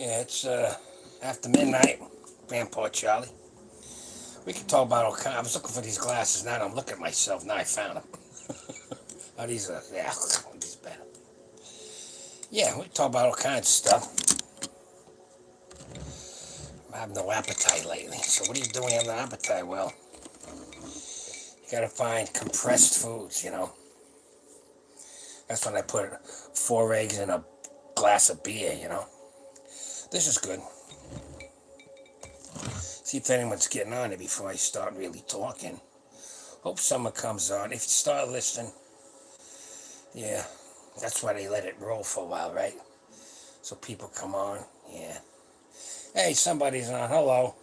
Yeah, it's after midnight. Grandpa Charlie. We can talk about all kinds. I was looking for these glasses. Now I'm looking at myself. Now I found them. Oh, these are yeah. These better. Yeah, we can talk about all kinds of stuff. I have no appetite lately. So what are you doing on the appetite? Well, you gotta find compressed foods. That's when I put 4 eggs in a glass of beer. This is good. See if anyone's getting on it before I start really talking. Hope someone comes on. If you start listening, yeah, that's why they let it roll for a while, right? So people come on, yeah. Hey, somebody's on. Hello.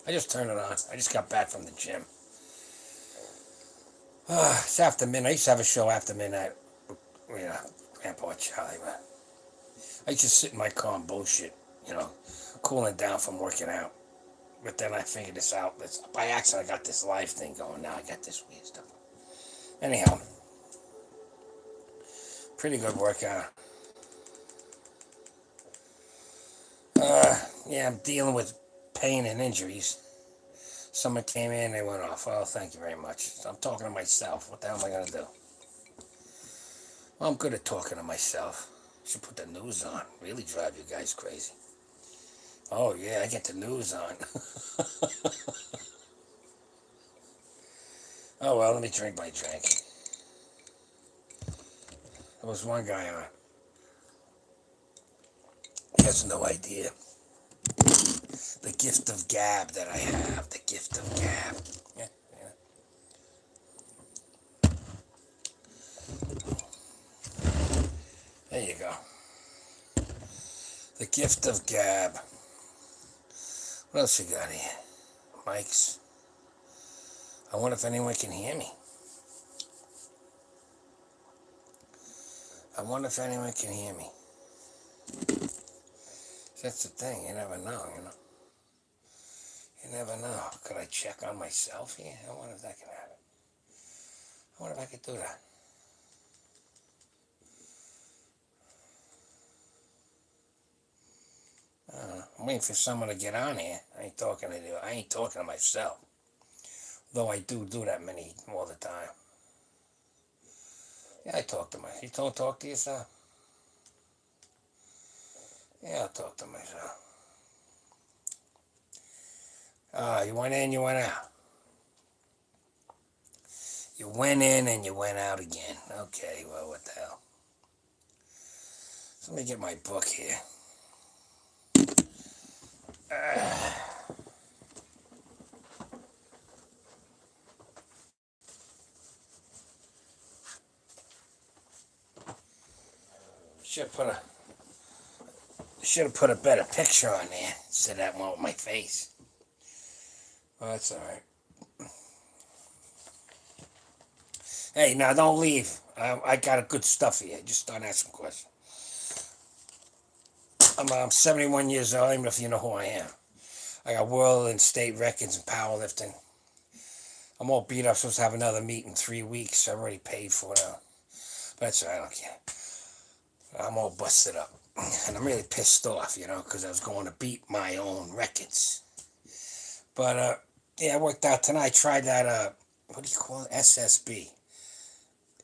I just turned it on. I just got back from the gym. It's after midnight. I used to have a show after midnight. Yeah, Grandpa Charlie. But I used to sit in my car and bullshit, you know, cooling down from working out. But then I figured this out. By accident, I got this live thing going. Now I got this weird stuff. Anyhow, pretty good workout. Yeah, I'm dealing with pain and injuries. Someone came in, they went off. Oh, thank you very much. So I'm talking to myself. What the hell am I going to do? Well, I'm good at talking to myself. Should put the news on. Really drive you guys crazy. Oh, yeah, I get the news on. Oh, well, let me drink my drink. There was one guy on. He has no idea. The gift of gab that I have. The gift of gab. Yeah, yeah. There you go. The gift of gab. What else you got here? Mics. I wonder if anyone can hear me. I wonder if anyone can hear me. That's the thing. You never know. You never know. Could I check on myself here? I wonder if that can happen. I wonder if I could do that. I don't know. I'm waiting for someone to get on here. I ain't talking to you. I ain't talking to myself. Though I do that many all the time. Yeah, I talk to myself. You don't talk to yourself? Yeah, I'll talk to myself. You went in, you went out. You went in and you went out again. Okay, well, what the hell? So let me get my book here. Should have put a better picture on there instead of that one with my face. Well, that's all right. Hey, now don't leave. I got a good stuff here. Just don't ask some questions. I'm 71 years old, even if you know who I am. I got world and state records in powerlifting. I'm all beat up. Supposed to have another meet in 3 weeks. I already paid for it. But that's all right. I don't care. I'm all busted up. And I'm really pissed off, because I was going to beat my own records. But, yeah, I worked out tonight. I tried that, what do you call it? SSB.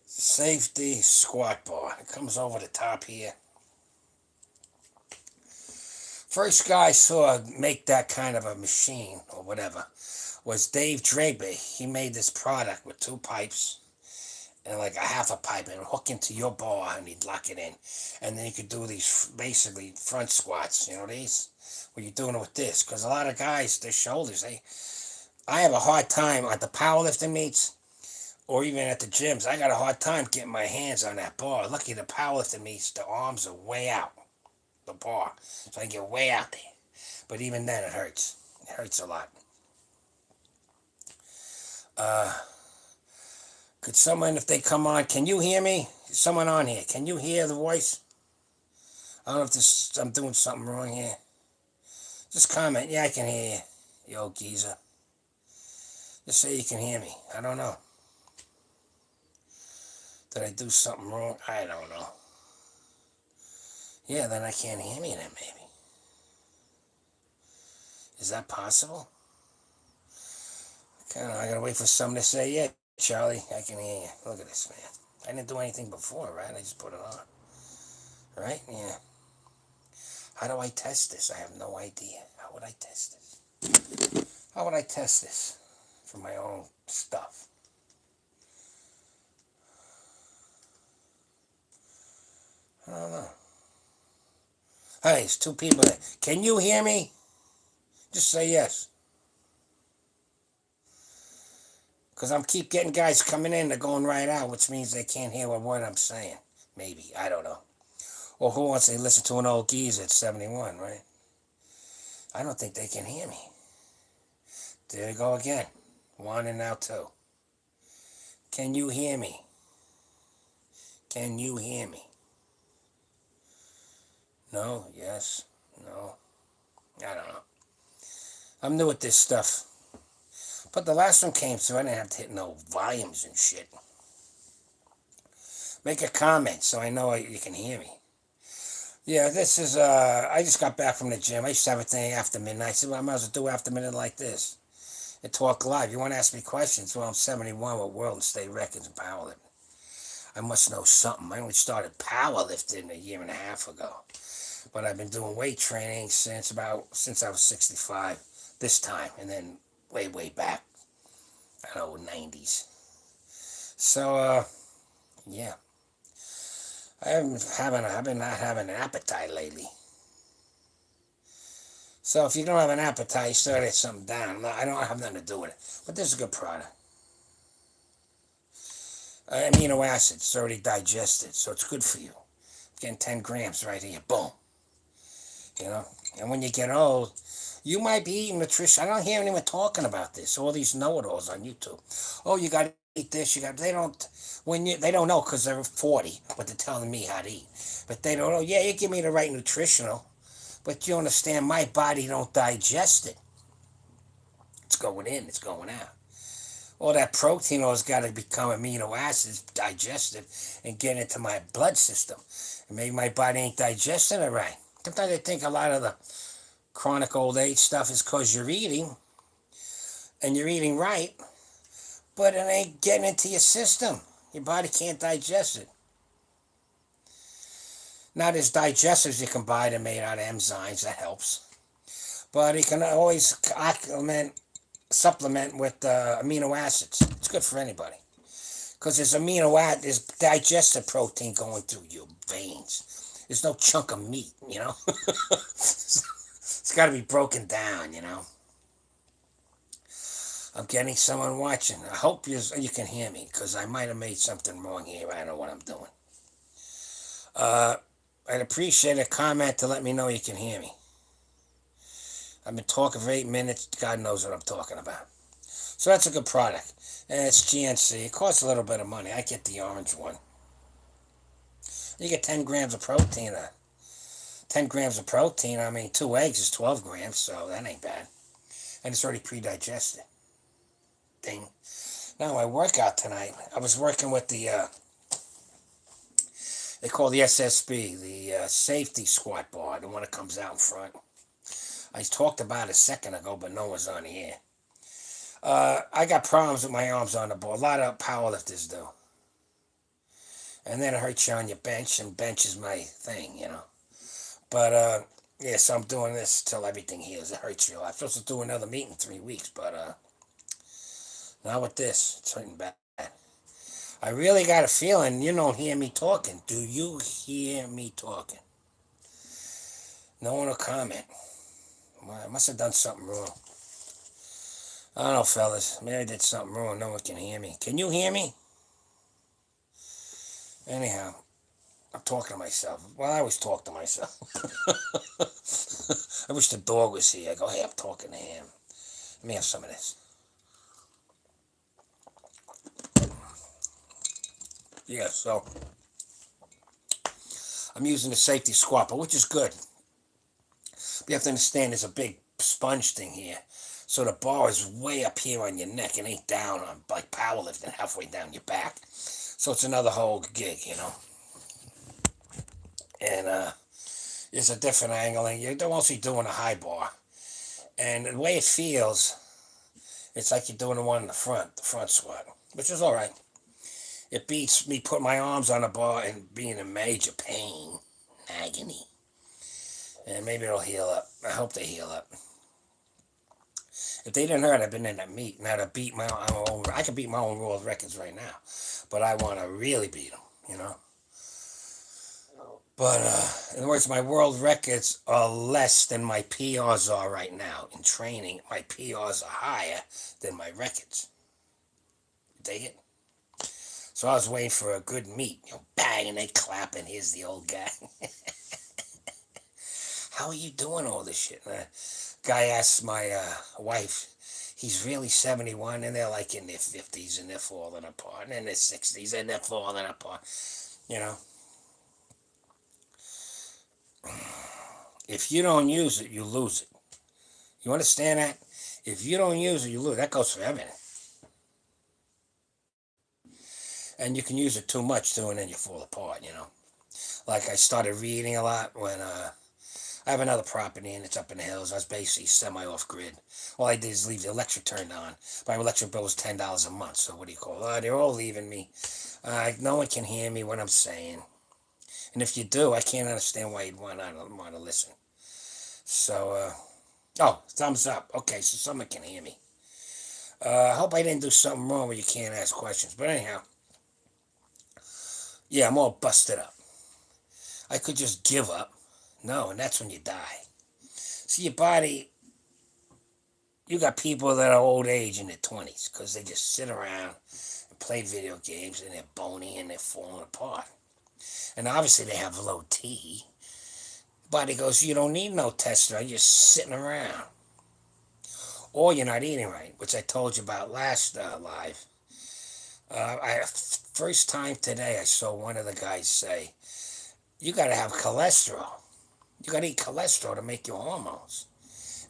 Safety squat bar. It comes over the top here. First guy I saw make that kind of a machine or whatever was Dave Draper. He made this product with 2 pipes and like a half a pipe and hook into your bar and he'd lock it in. And then you could do these basically front squats, these? Well, you're doing it with this. Because a lot of guys, their shoulders, I have a hard time at the powerlifting meets or even at the gyms. I got a hard time getting my hands on that bar. Lucky the powerlifting meets, the arms are way out the bar. So I get way out there. But even then, it hurts. It hurts a lot. Could someone, if they come on, can you hear me? Someone on here, can you hear the voice? I don't know if I'm doing something wrong here. Just comment. Yeah, I can hear you, yo geezer. Just say you can hear me. I don't know. Did I do something wrong? I don't know. Yeah, then I can't hear me then, maybe. Is that possible? I gotta wait for someone to say, yeah, Charlie, I can hear you. Look at this, man. I didn't do anything before, right? I just put it on. Right? Yeah. How do I test this? I have no idea. How would I test this? How would I test this for my own stuff? I don't know. Hey, it's two people there. Can you hear me? Just say yes. Because I'm keep getting guys coming in, they're going right out, which means they can't hear a word I'm saying. Maybe. I don't know. Or who wants to listen to an old geezer at 71, right? I don't think they can hear me. There you go again. One and now two. Can you hear me? Can you hear me? No, yes, no. I don't know. I'm new at this stuff. But the last one came through, I didn't have to hit no volumes and shit. Make a comment so I know you can hear me. Yeah, this is, I just got back from the gym. I used to have a thing after midnight. I said, well, I might as well do after midnight like this. And talk live. You want to ask me questions? Well, I'm 71 with world and state records in powerlifting. I must know something. I only started powerlifting a year and a half ago. But I've been doing weight training since I was 65 this time. And then way back. I don't know, 90s. So, yeah. I've been not having an appetite lately. So if you don't have an appetite, you start to get something down. I don't have nothing to do with it. But this is a good product. Amino acids, it's already digested, so it's good for you. Getting 10 grams right here, boom. You know? And when you get old, you might be eating nutrition. I don't hear anyone talking about this. All these know-it-alls on YouTube. Oh, you got to eat this. They don't know because they're 40, but they're telling me how to eat. But they don't know. Yeah, you give me the right nutritional, but you understand my body don't digest it. It's going in, it's going out. All that protein has got to become amino acids, digested, and get into my blood system. And maybe my body ain't digesting it right. Sometimes I think a lot of the chronic old age stuff is because you're eating, and you're eating right, but it ain't getting into your system. Your body can't digest it. Now there's digestives you can buy that are made out of enzymes, that helps. But you can always supplement with amino acids. It's good for anybody. Because there's digested protein going through your veins. There's no chunk of meat, you know? It's got to be broken down, you know? I'm getting someone watching. I hope you can hear me, because I might have made something wrong here. I don't know what I'm doing. I'd appreciate a comment to let me know you can hear me. I've been talking for 8 minutes. God knows what I'm talking about. So that's a good product. And it's GNC. It costs a little bit of money. I get the orange one. You get 10 grams of protein. 10 grams of protein, 2 eggs is 12 grams, so that ain't bad. And it's already pre-digested. Ding. Now, my workout tonight, I was working with the, they call the SSB, the safety squat bar, the one that comes out in front. I talked about it a second ago, but no one's on the air. I got problems with my arms on the bar. A lot of powerlifters do. And then it hurts you on your bench, and bench is my thing, you know. But, yeah, so I'm doing this till everything heals. It hurts real. I'm supposed to do another meet in 3 weeks, but, not with this. It's hurting bad. I really got a feeling you don't hear me talking. Do you hear me talking? No one will comment. Well, I must have done something wrong. I don't know, fellas. Maybe I did something wrong. No one can hear me. Can you hear me? Anyhow, I'm talking to myself. Well, I always talk to myself. I wish the dog was here. I go, hey, I'm talking to him. Let me have some of this. Yeah, so I'm using the safety squat, which is good. But you have to understand there's a big sponge thing here. So the bar is way up here on your neck. It ain't down on like powerlifting halfway down your back. So it's another whole gig, you know. And it's a different angle, and you're mostly doing a high bar. And the way it feels, it's like you're doing the one in the front squat, which is all right. It beats me putting my arms on a bar and being in major pain, agony. And maybe it'll heal up. I hope they heal up. If they didn't hurt, I've been in that meet. Now to beat my own, I can beat my own world records right now, but I want to really beat them, you know. But in other words, my world records are less than my PRs are right now. In training, my PRs are higher than my records. You dig it? So I was waiting for a good meet. You know, bang, and they clap, and here's the old guy. How are you doing all this shit? And guy asked my wife, he's really 71, and they're like in their 50s, and they're falling apart, and in their 60s, and they're falling apart. You know? If you don't use it, you lose it. You understand that? If you don't use it, you lose it. That goes for everything. And you can use it too much too, and then you fall apart, you know? Like I started reading a lot when I have another property and it's up in the hills. I was basically semi-off grid. All I did is leave the electric turned on. My electric bill was $10 a month, so what do you call it? They're all leaving me. No one can hear me when I'm saying. And if you do, I can't understand why you'd want to listen. So, oh, thumbs up. Okay, so someone can hear me. I hope I didn't do something wrong where you can't ask questions. But anyhow, yeah, I'm all busted up. I could just give up. No, and that's when you die. See, your body, you got people that are old age in their 20s because they just sit around and play video games and they're bony and they're falling apart. And obviously they have low T. Body goes, you don't need no testosterone, you're sitting around. Or you're not eating right, which I told you about last live. First time today I saw one of the guys say, you got to have cholesterol. You got to eat cholesterol to make your hormones.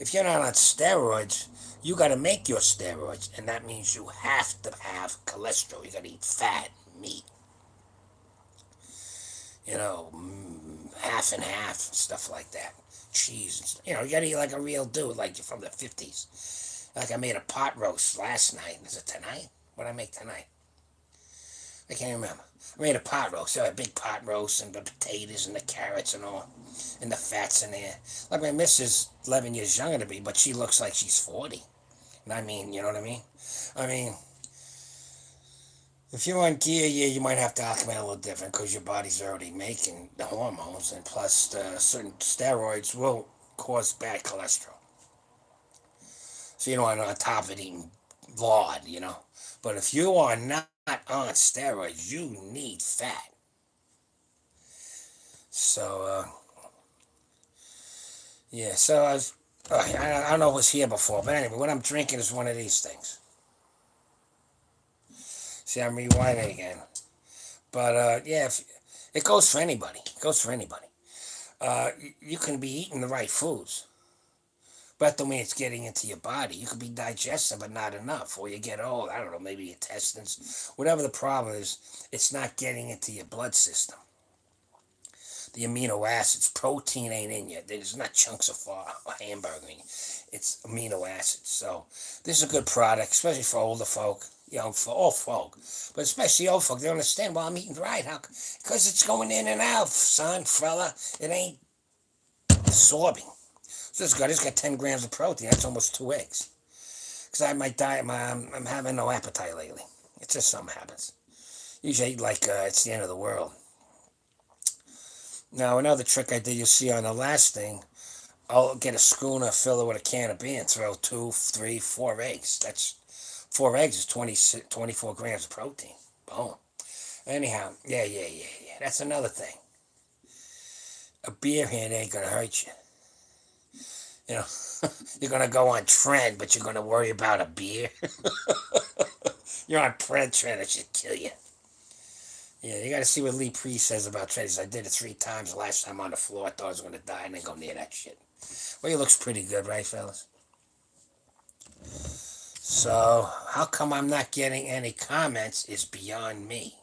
If you're not on steroids, you got to make your steroids, and that means you have to have cholesterol. You got to eat fat, meat, you know, half and half, stuff like that. Cheese, you know, you got to eat like a real dude, like you're from the 50s. Like I made a pot roast last night. Is it tonight? What did I make tonight? I can't remember. I made a pot roast. So a big pot roast and the potatoes and the carrots and all. And the fat's in there. Like my missus, 11 years younger than me, but she looks like she's 40. And I mean, you know what I mean? I mean, if you're on gear, yeah, you might have to acclimate a little different because your body's already making the hormones. And plus, certain steroids will cause bad cholesterol. So you don't want on top of it eating lard, you know. But if you are not on steroids, you need fat. So, yeah, so I don't know if it was here before, but anyway, what I'm drinking is one of these things. See, I'm rewinding again. But, yeah, it goes for anybody. It goes for anybody. You can be eating the right foods. But that don't mean it's getting into your body. You could be digesting, but not enough. Or you get old, I don't know, maybe intestines. Whatever the problem is, it's not getting into your blood system. The amino acids, protein ain't in you. There's not chunks of hamburger in you. It's amino acids. So this is a good product, especially for older folk. You know, for all folk. But especially old folk, they don't understand, well, I'm eating right. How? Because it's going in and out, son, fella. It ain't absorbing. So this guy, this got 10 grams of protein. That's almost 2 eggs. Because I have my diet, I'm having no appetite lately. It's just something happens. Usually I eat like it's the end of the world. Now, another trick I did, you'll see on the last thing, I'll get a schooner, fill it with a can of beer, and throw 2, 3, 4 eggs. That's 4 eggs is 24 grams of protein. Boom. Anyhow, yeah. That's another thing. A beer hand ain't going to hurt you. You know, you're going to go on trend, but you're going to worry about a beer. You're on trend, it should kill you. Yeah, you got to see what Lee Priest says about trends. I did it 3 times last time on the floor. I thought I was going to die and then go near that shit. Well, he looks pretty good, right, fellas? So, how come I'm not getting any comments is beyond me.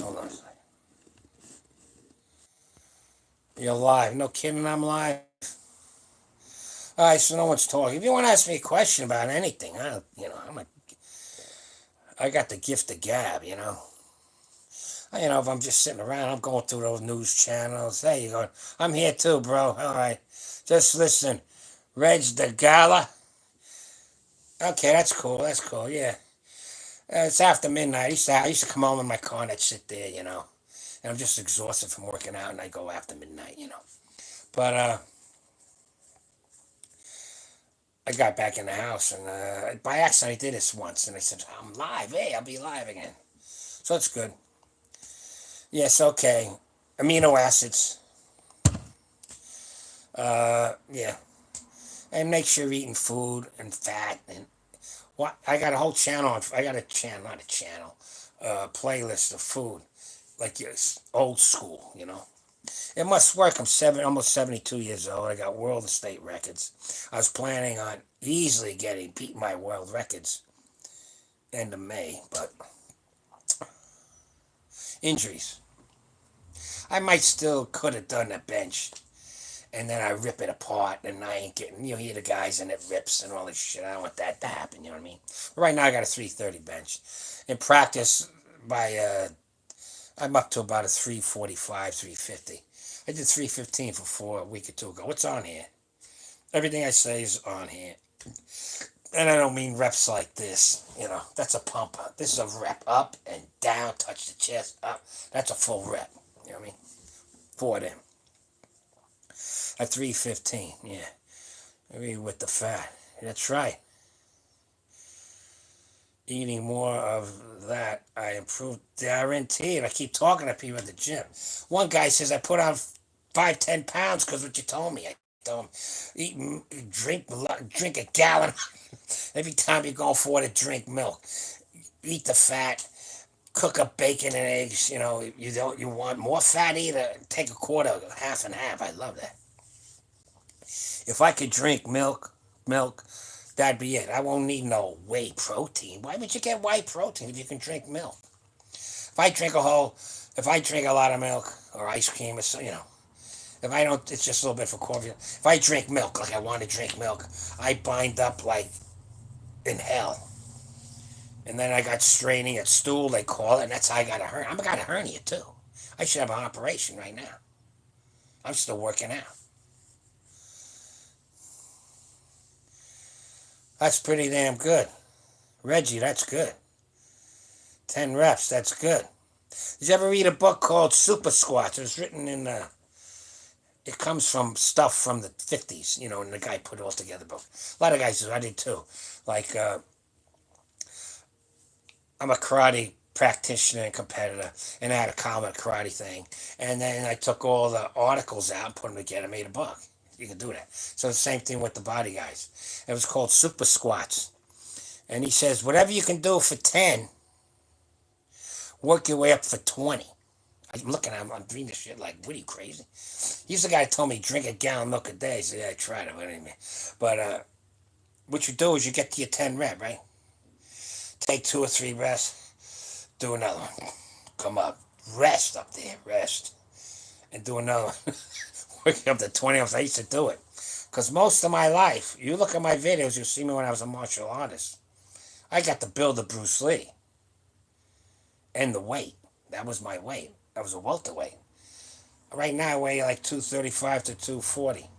Hold on a second. You're live. No kidding, I'm live. All right, so no one's talking. If you want to ask me a question about anything, I got the gift of gab. If I'm just sitting around, I'm going through those news channels. There you go. I'm here too, bro. All right, just listen. Reg the Gala. Okay, that's cool. That's cool. Yeah, it's after midnight. I used to come home in my car and I'd sit there, and I'm just exhausted from working out, and I go after midnight. But I got back in the house, and by accident I did this once, and I said, I'm live. Hey, I'll be live again. So it's good. Yes, okay. Amino acids. Yeah. And make sure you're eating food and fat. And what? I got a whole channel. I got a channel, not a channel, playlist of food. Like old school. It must work. I'm almost 72 years old. I got world and state records. I was planning on easily beating my world records end of May, but injuries. I might still could have done a bench, and then I rip it apart, and I ain't getting, hear the guys, and it rips and all this shit. I don't want that to happen, you know what I mean? But right now I got a 330 bench. In practice, I'm up to about a 345, 350. I did 315 for a week or two ago. What's on here? Everything I say is on here. And I don't mean reps like this. That's a pump. This is a rep up and down, touch the chest, up. That's a full rep. You know what I mean? For them. At 315, yeah. Maybe with the fat. That's right. Eating more of that, I improved guaranteed. I keep talking to people at the gym. One guy says I put on 5-10 pounds because what you told me. I told him drink a gallon every time you go for to drink milk. Eat the fat. Cook up bacon and eggs. You want more fat, take a quarter, half and half. I love that. If I could drink milk, that'd be it. I won't need no whey protein. Why would you get whey protein if you can drink milk? If I drink a lot of milk or ice cream or so, if I don't, it's just a little bit for coffee. If I drink milk, like I want to drink milk, I bind up like in hell. And then I got straining at stool, they call it, and that's how I got a hernia. I got a hernia too. I should have an operation right now. I'm still working out. That's pretty damn good. Reggie, that's good. 10 reps, that's good. Did you ever read a book called Super Squats? It was written it comes from stuff from the 50s, and the guy put it all together. Book. A lot of guys do, I did too. Like, I'm a karate practitioner and competitor, and I had a common karate thing. And then I took all the articles out and put them together, made a book. You can do that. So the same thing with the body guys. It was called Super Squats. And he says, whatever you can do for 10, work your way up for 20. I'm looking at him, I'm reading this shit like, what are you, crazy? He's the guy that told me, drink a gallon of milk a day. So yeah, I tried it. But what you do is you get to your 10 rep, right? Take 2 or 3 rests. Do another one. Come up. Rest up there. Rest. And do another one. Working up to 20. I used to do it. Because most of my life, you look at my videos, you'll see me when I was a martial artist. I got the build of Bruce Lee. And the weight. That was my weight. I was a welterweight. Right now I weigh like 235 to 240.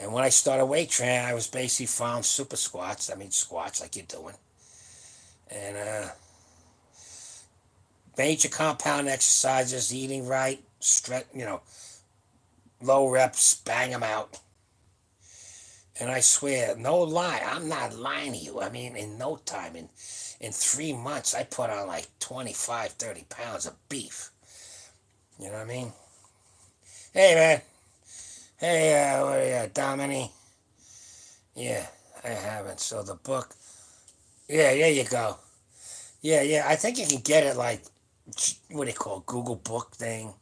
And when I started weight training, I was basically following super squats. I mean squats like you're doing. And major compound exercises, eating right, stretch, low reps, bang them out. And I swear, no lie, I'm not lying to you. I mean, in no time, in 3 months, I put on like 25, 30 pounds of beef. You know what I mean? Hey, man. Hey, what are you, Domini? Yeah, I haven't. So the book. Yeah, there you go. Yeah. I think you can get it like, what do they call, Google Book thing.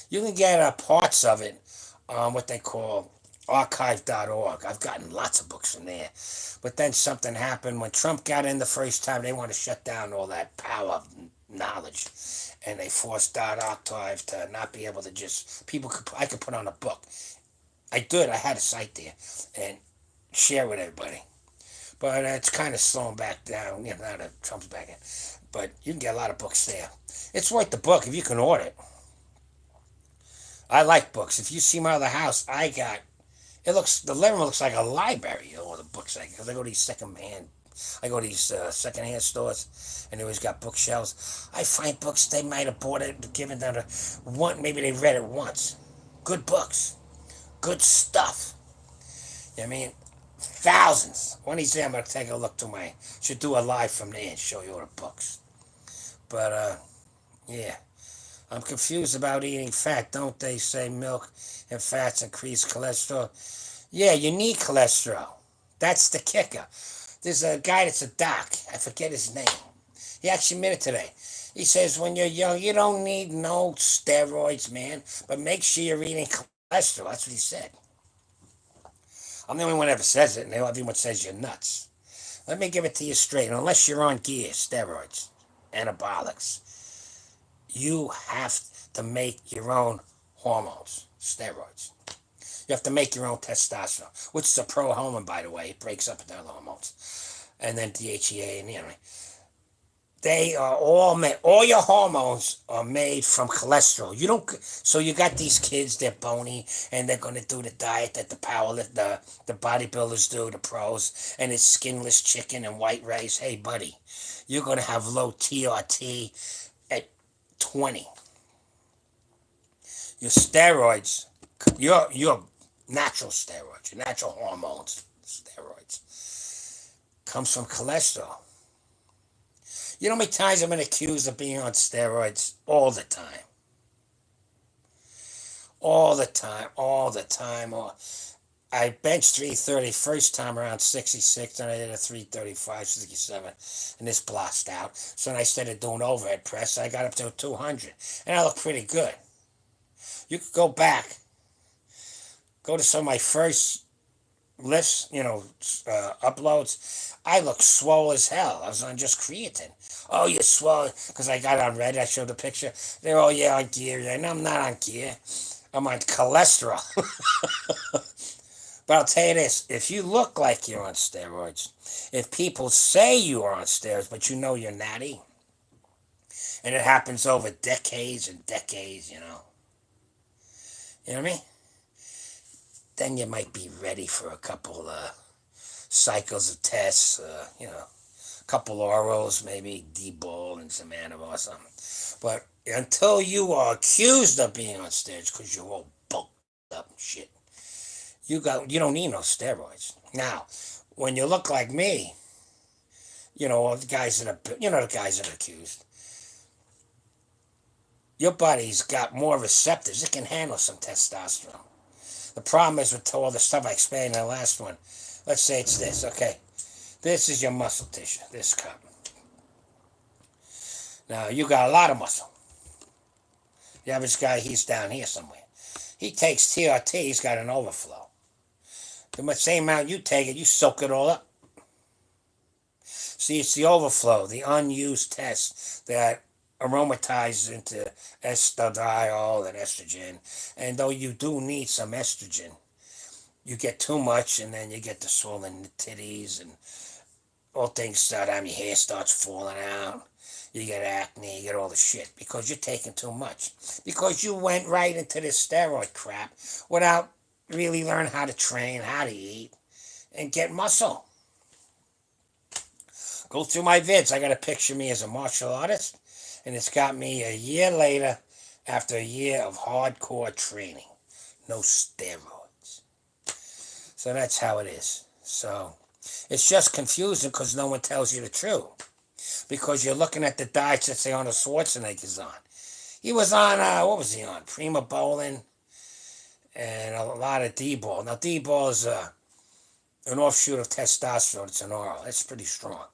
You can get parts of it on what they call archive.org. I've gotten lots of books from there. But then something happened when Trump got in the first time. They want to shut down all that power knowledge, and they forced Dot Archive to not be able to just I could put on a book. I did. I had a site there and share with everybody, but it's kind of slowing back down. Now that Trump's back in, but you can get a lot of books there. It's worth the book if you can order it. I like books. If you see my other house, I got the living room looks like a library. All the books because I go to these secondhand stores, and they always got bookshelves. I find books they might have bought it, given them to one. Maybe they read it once. Good books, good stuff. You know what I mean, thousands. One of these days I'm gonna take a look to my. Should do a live from there and show you all the books. But yeah. I'm confused about eating fat. Don't they say milk and fats increase cholesterol? Yeah, you need cholesterol. That's the kicker. There's a guy that's a doc. I forget his name. He actually made it today. He says when you're young, you don't need no steroids, man. But make sure you're eating cholesterol. That's what he said. I'm the only one that ever says it, and everyone says you're nuts. Let me give it to you straight. Unless you're on gear, steroids, anabolics, you have to make your own hormones, steroids. You have to make your own testosterone, which is a pro-hormone, by the way. It breaks up into other hormones. And then DHEA, and they are all made. All your hormones are made from cholesterol. You don't. So you got these kids. They're bony, and they're gonna do the diet that the bodybuilders do, the pros, and it's skinless chicken and white rice. Hey, buddy, you're gonna have low TRT at 20. Your steroids, your natural steroids, your natural hormones, steroids, comes from cholesterol. You know how many times I've been accused of being on steroids? All the time. All the time. All the time. I benched 330 first time around 66, then I did a 335, 67, and this blocked out. So then I started doing overhead press. I got up to 200, and I look pretty good. You could go back, go to some of my first lifts, uploads. I look swole as hell. I was on just creatine. Oh, you're swole because I got on Reddit. I showed the picture. They're all on gear. And I'm not on gear. I'm on cholesterol. But I'll tell you this, if you look like you're on steroids, if people say you are on steroids, but you know you're natty, and it happens over decades and decades, you know what I mean? Then you might be ready for a couple cycles of tests, a couple orals, maybe D-bol and some Anavar or something. But until you are accused of being on steroids because you're all bulked up and shit, you don't need no steroids. Now, when you look like me, the guys that are accused, your body's got more receptors. It can handle some testosterone. The problem is with all the stuff I explained in the last one. Let's say it's this, okay? This is your muscle tissue, this cup. Now, you got a lot of muscle. The average guy, he's down here somewhere. He takes TRT, he's got an overflow. The same amount you take it, you soak it all up. See, it's the overflow, the unused test that aromatizes into estradiol and estrogen. And though you do need some estrogen, you get too much, and then you get the swollen titties, and all things start your hair starts falling out. You get acne, you get all the shit because you're taking too much. Because you went right into this steroid crap without really learning how to train, how to eat, and get muscle. Go through my vids. I got a picture of me as a martial artist, and it's got me a year later after a year of hardcore training. No steroids. So that's how it is. So it's just confusing because no one tells you the truth. Because you're looking at the diets that say Arnold Schwarzenegger's on. He was on, what was he on? Prima Bowling and a lot of D-bol. Now, D-bol is an offshoot of testosterone. It's an oral. It's pretty strong.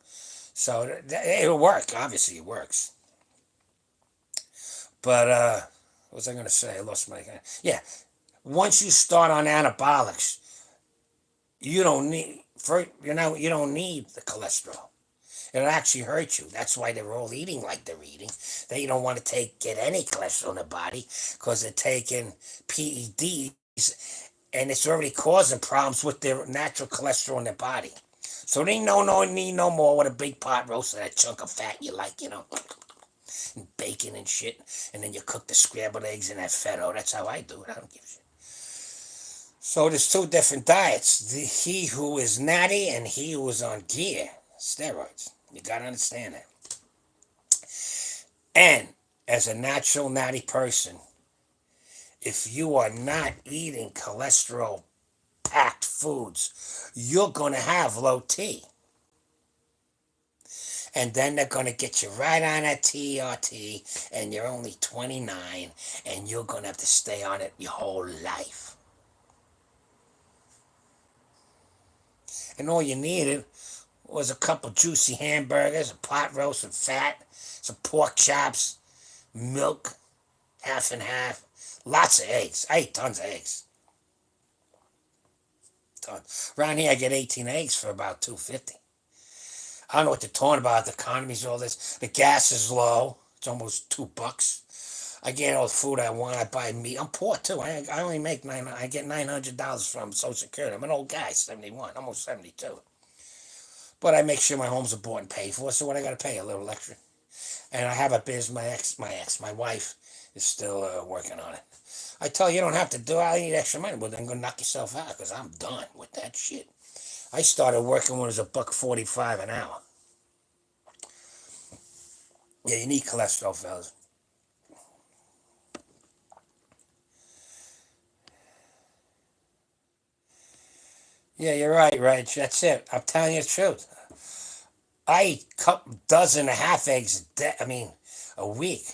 So it'll work. Obviously, it works. But what was I going to say? I lost my... Yeah. Once you start on anabolics, you don't need the cholesterol. It'll actually hurt you. That's why they're all eating like they're eating. They don't want to get any cholesterol in their body because they're taking PEDs, and it's already causing problems with their natural cholesterol in their body. So they need no more with a big pot roast of that chunk of fat you like, and bacon and shit. And then you cook the scrambled eggs in that fetto. That's how I do it. I don't give a shit. So there's two different diets. He who is natty and he who is on gear, steroids. You gotta understand that. And as a natural natty person, if you are not eating cholesterol packed foods, you're gonna have low T. And then they're gonna get you right on that TRT, and you're only 29, and you're gonna have to stay on it your whole life. And all you needed was a couple juicy hamburgers, a pot roast with fat, some pork chops, milk, half and half, lots of eggs. I eat tons of eggs. Tons. Around here, I get 18 eggs for about $2.50. I don't know what they're talking about. The economy's all this. The gas is low. It's almost $2. I get all the food I want. I buy meat. I'm poor too. I only make I get $900 from Social Security. I'm an old guy, 71, almost 72. But I make sure my homes are bought and paid for. So what I got to pay a little extra. And I have a biz. My wife is still working on it. I tell you, you don't have to do it. I need extra money, but then go knock yourself out because I'm done with that shit. I started working when it was $1.45 an hour. Yeah, you need cholesterol, fellas. Yeah, you're right, Reg. That's it. I'm telling you the truth. I eat a couple dozen and a half eggs a day. I mean, a week.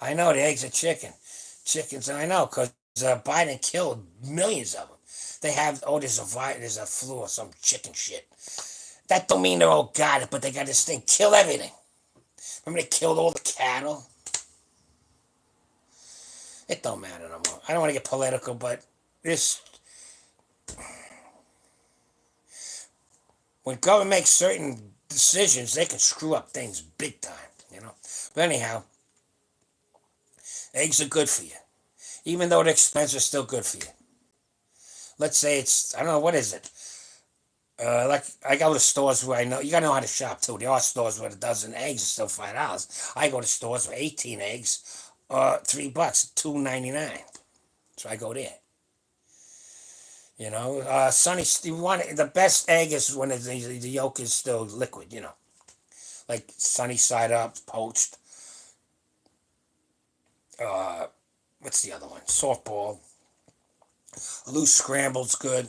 I know the eggs are chickens, and I know because Biden killed millions of them. They have there's a flu or some chicken shit. That don't mean they're all got it, but they got this thing kill everything. Remember they killed all the cattle. It don't matter no more. I don't want to get political, but this when government makes certain decisions, they can screw up things big time. But anyhow, eggs are good for you. Even though they're expensive, still good for you. Let's say I don't know, what is it? Like I go to stores where I know, you gotta know how to shop too. There are stores where a dozen eggs is still $5. I go to stores where 18 eggs are $3, $2.99. So I go there. Sunny, the best egg is when the yolk is still liquid, like sunny side up, poached. Uh, what's the other one? Softball. Loose scrambled's good.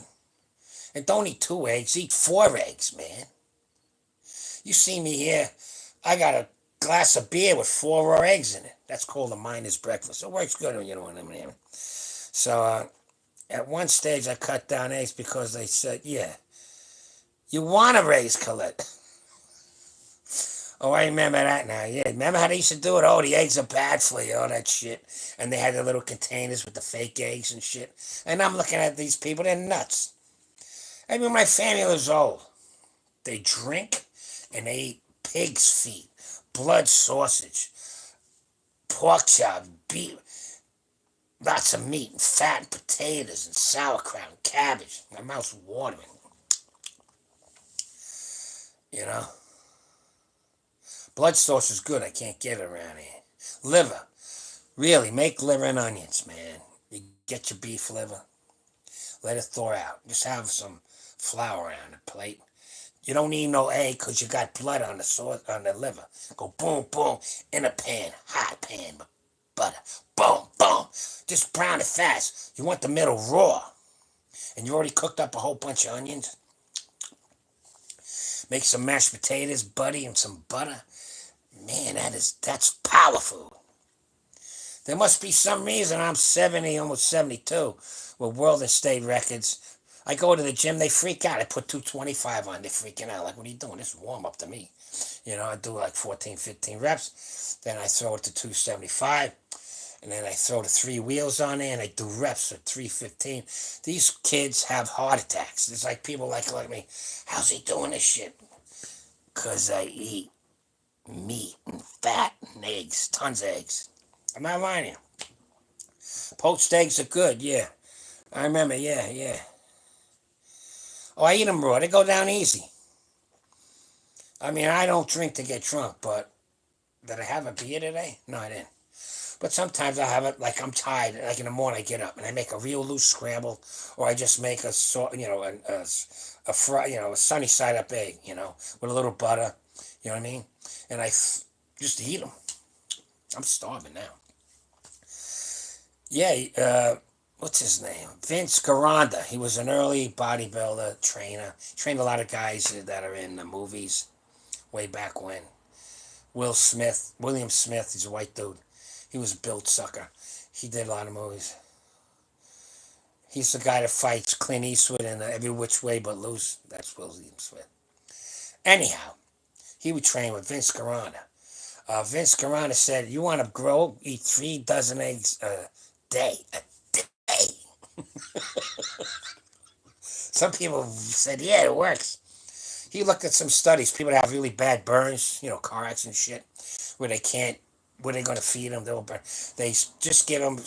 And don't eat 2 eggs, eat 4 eggs, man. You see me here, I got a glass of beer with 4 raw eggs in it. That's called a miner's breakfast. It works good when you know what I mean. So, at one stage, I cut down eggs because they said, yeah, you want to raise Colette. Oh, I remember that now. Yeah, remember how they used to do it? Oh, the eggs are bad for you, all that shit. And they had the little containers with the fake eggs and shit. And I'm looking at these people, they're nuts. I mean, my family was old. They drink and they eat pig's feet, blood sausage, pork chop, beef, lots of meat and fat and potatoes and sauerkraut and cabbage. My mouth's watering. You know? Blood sauce is good. I can't get it around here. Liver. Really, make liver and onions, man. You get your beef liver. Let it thaw out. Just have some flour on the plate. You don't need no egg because you got blood on the sauce, on the liver. Go boom, boom, in a pan, hot pan, butter. Boom, boom. Just brown it fast. You want the middle raw. And you already cooked up a whole bunch of onions. Make some mashed potatoes, buddy, and some butter. Man, that's power food. There must be some reason I'm 70, almost 72, with world and state records. I go to the gym, they freak out. I put 225 on, they're freaking out. Like, what are you doing? This is warm up to me. I do like 14, 15 reps. Then I throw it to 275. And then I throw the 3 wheels on there and I do reps at 315. These kids have heart attacks. It's like people like me. How's he doing this shit? Because I eat meat and fat and eggs, tons of eggs. I'm not lying to you. Poached eggs are good, yeah. I remember, yeah, yeah. Oh, I eat them raw. They go down easy. I mean, I don't drink to get drunk, but did I have a beer today? No, I didn't. But sometimes I have it like I'm tired. Like in the morning, I get up and I make a real loose scramble, or I just make a fry, a sunny side up egg, with a little butter. You know what I mean? And just eat them. I'm starving now. Yeah, what's his name? Vince Garanda. He was an early bodybuilder, trainer. Trained a lot of guys that are in the movies way back when. William Smith, he's a white dude. He was a built sucker. He did a lot of movies. He's the guy that fights Clint Eastwood in Every Which Way But Loose. That's William Smith. Anyhow, he would train with Vince Garanda. Vince Garanda said, you want to grow, eat 3 dozen eggs a day. A day. Some people said, yeah, it works. He looked at some studies. People that have really bad burns, car accident shit, where they can't, where they're going to feed them. They just give them,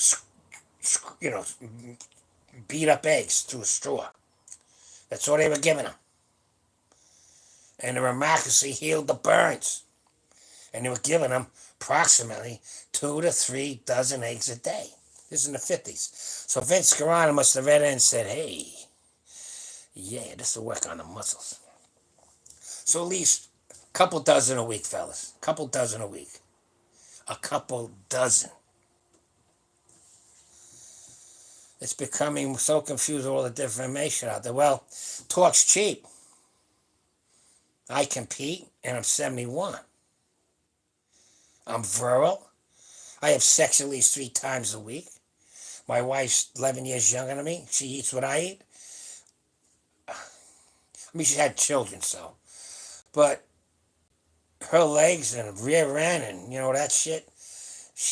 beat up eggs through a straw. That's all they were giving them. And it miraculously healed the burns. And they were giving them approximately 2 to 3 dozen eggs a day. This is in the 50s. So Vince Garanda must have read it and said, hey, yeah, this will work on the muscles. So at least a couple dozen a week, fellas. A couple dozen a week. A couple dozen. It's becoming so confused with all the different information out there. Well, talk's cheap. I compete, and I'm 71. I'm virile. I have sex at least 3 times a week. My wife's 11 years younger than me. She eats what I eat. I mean, she had children, so. But her legs and rear end and, that shit.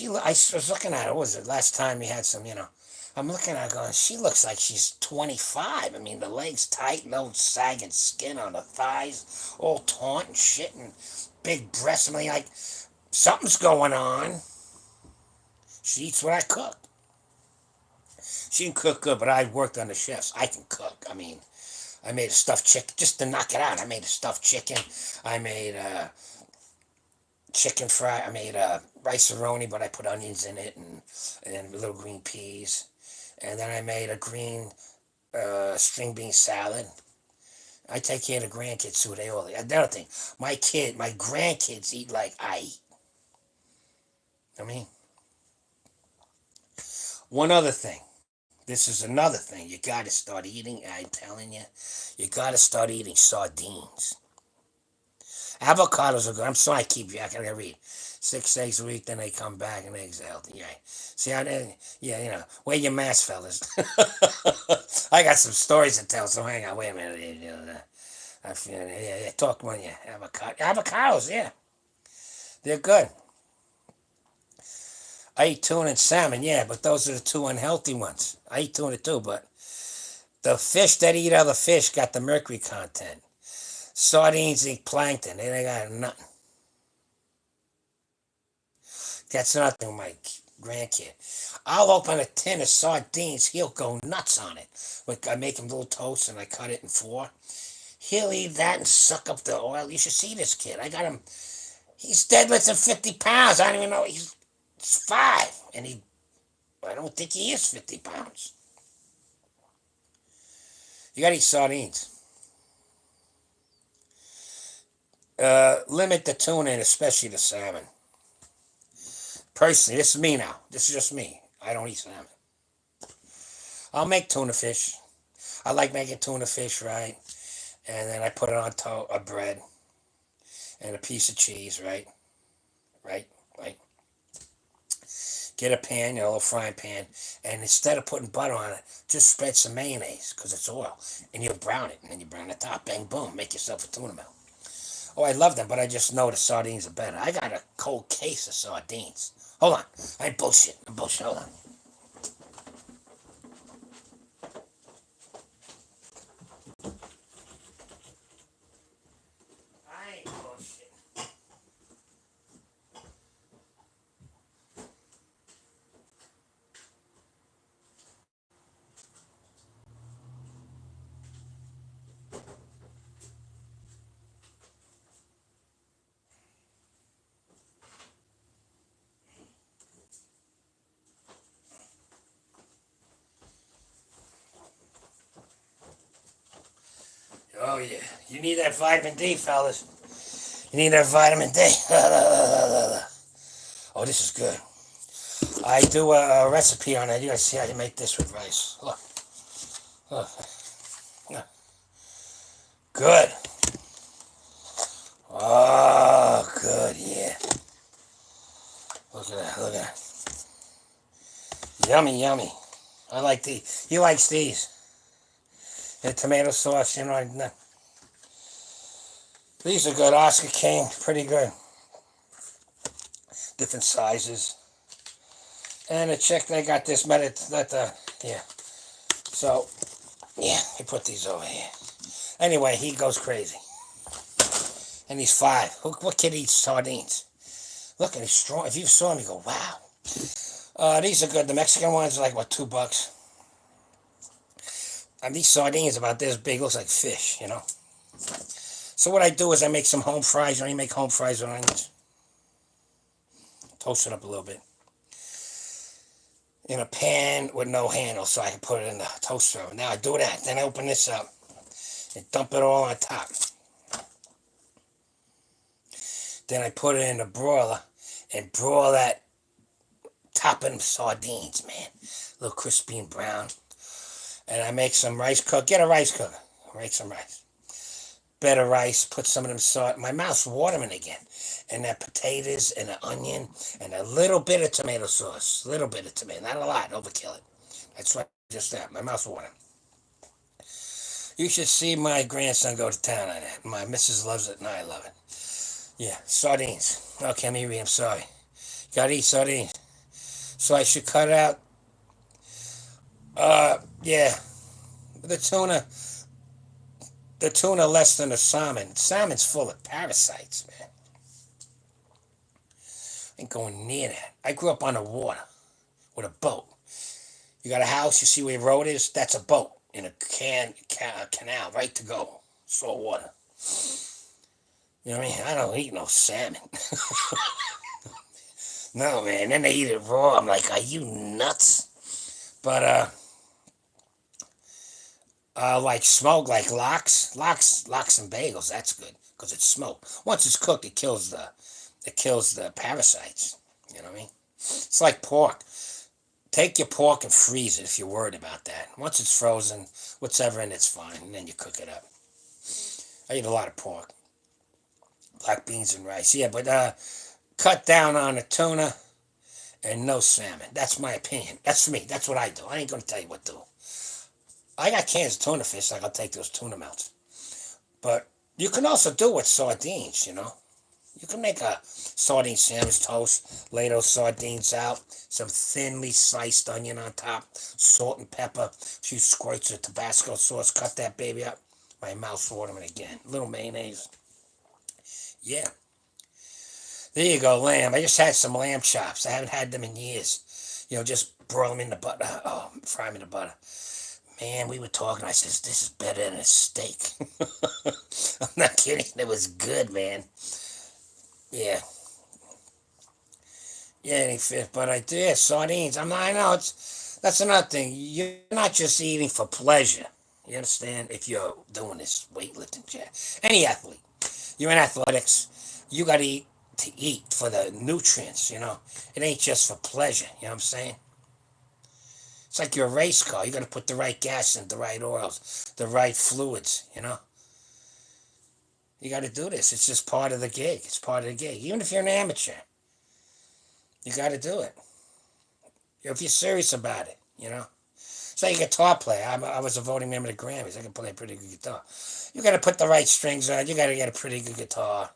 I was looking at her, what was it, last time we had some, I'm looking at her going, she looks like she's 25. I mean, the legs tight, no sagging skin on the thighs, all taut and shit, and big breasts. I mean, like, something's going on. She eats what I cook. She can cook good, but I worked on the chefs. I can cook. I mean, I made a stuffed chicken, just to knock it out. I made a stuffed chicken. I made chicken fry. I made rice-a-roni, but I put onions in it and little green peas. And then I made a green string bean salad. I take care of the grandkids too. They all eat. Another thing, my grandkids eat like I eat. I mean, one other thing. This is another thing. You got to start eating. I'm telling you, you got to start eating sardines. Avocados are good. I'm sorry, I gotta read. 6 eggs a week, then they come back and eggs are healthy. Yeah. See how wear your mask, fellas. I got some stories to tell, so hang on, wait a minute. Talk when you avocados, yeah. They're good. I eat tuna and salmon, yeah, but those are the 2 unhealthy ones. I eat tuna too, but the fish that eat other fish got the mercury content. Sardines eat plankton. They got nothing. That's nothing with my grandkid. I'll open a tin of sardines. He'll go nuts on it. Like I make him little toast and I cut it in 4. He'll eat that and suck up the oil. You should see this kid. I got him. He's deadlifting 50 pounds. I don't even know. He's 5. And I don't think he is 50 pounds. You got to eat sardines. Limit the tuna and especially the salmon. Personally, this is me now. This is just me. I don't eat salmon. I'll make tuna fish. I like making tuna fish, right? And then I put it on a bread and a piece of cheese, right? Right. Get a pan, a little frying pan, and instead of putting butter on it, just spread some mayonnaise, because it's oil, and you'll brown it, and then you brown the top, bang, boom, make yourself a tuna melt. Oh, I love them, but I just know the sardines are better. I got a cold case of sardines. Hold on. I ain't bullshit. Hold on. I ain't bullshit. Oh, yeah. You need that vitamin D, fellas. You need that vitamin D. Oh, this is good. I do a recipe on it. You guys see how you make this with rice. Look. Look. Look. Good. Oh, good, yeah. Look at that, look at that. Yummy, yummy. I like these. He likes these. The tomato sauce, you know. These are good. Oscar King, pretty good. Different sizes. And the chick, they got this yeah. So, yeah, he put these over here. Anyway, he goes crazy. And he's 5. What kid eats sardines? Look, and he's strong. If you saw him, you go, wow. These are good. The Mexican ones are like, what, $2? And these sardines about this big. Looks like fish, you know. So what I do is I make some home fries. I only make home fries with onions. Toast it up a little bit. In a pan with no handle so I can put it in the toaster oven. Now I do that. Then I open this up and dump it all on top. Then I put it in the broiler and broil that topping of sardines, man. A little crispy and brown. And I make some rice cooker. Get a rice cooker. Make some rice. Better rice. Put some of them salt. My mouth's watering again. And that potatoes and an onion and a little bit of tomato sauce. A little bit of tomato. Not a lot. Overkill it. That's right. Just that. My mouth's watering. You should see my grandson go to town on that. My missus loves it and I love it. Yeah. Sardines. Okay, maybe I'm sorry. Gotta eat sardines. So I should cut out, yeah, the tuna less than the salmon. Salmon's full of parasites, man. I ain't going near that. I grew up on the water with a boat. You got a house, you see where your road is? That's a boat in a canal, right to go. Salt water. You know what I mean? I don't eat no salmon. No, man. Then they eat it raw. I'm like, are you nuts? But, like smoked, like lox and bagels. That's good because it's smoked. Once it's cooked, it kills the parasites. You know what I mean? It's like pork. Take your pork and freeze it if you're worried about that. Once it's frozen, whatever in it's fine, and then you cook it up. I eat a lot of pork, black beans and rice. Yeah, but cut down on the tuna and no salmon. That's my opinion. That's me. That's what I do. I ain't gonna tell you what to do. I got cans of tuna fish, like I'll take those tuna melts. But you can also do with sardines, you know. You can make a sardine sandwich toast, lay those sardines out, some thinly sliced onion on top, salt and pepper, a few squirts of Tabasco sauce, cut that baby up. My mouth's watering again. A little mayonnaise. Yeah. There you go, lamb. I just had some lamb chops. I haven't had them in years. You know, just broil them in the butter. Oh, fry them in the butter. Man, we were talking. I says, this is better than a steak. I'm not kidding. It was good, man. Yeah. Yeah, it ain't fit. But I did. Sardines. I know that's another thing. You're not just eating for pleasure. You understand? If you're doing this weightlifting shit. Any athlete. You're in athletics. You got to eat for the nutrients, you know. It ain't just for pleasure. You know what I'm saying? It's like your race car. You got to put the right gas in, the right oils, the right fluids, you know. You got to do this. It's just part of the gig. It's part of the gig. Even if you're an amateur, you got to do it. If you're serious about it, you know. It's like a guitar player. I was a voting member of the Grammys. I can play a pretty good guitar. You got to put the right strings on. You got to get a pretty good guitar.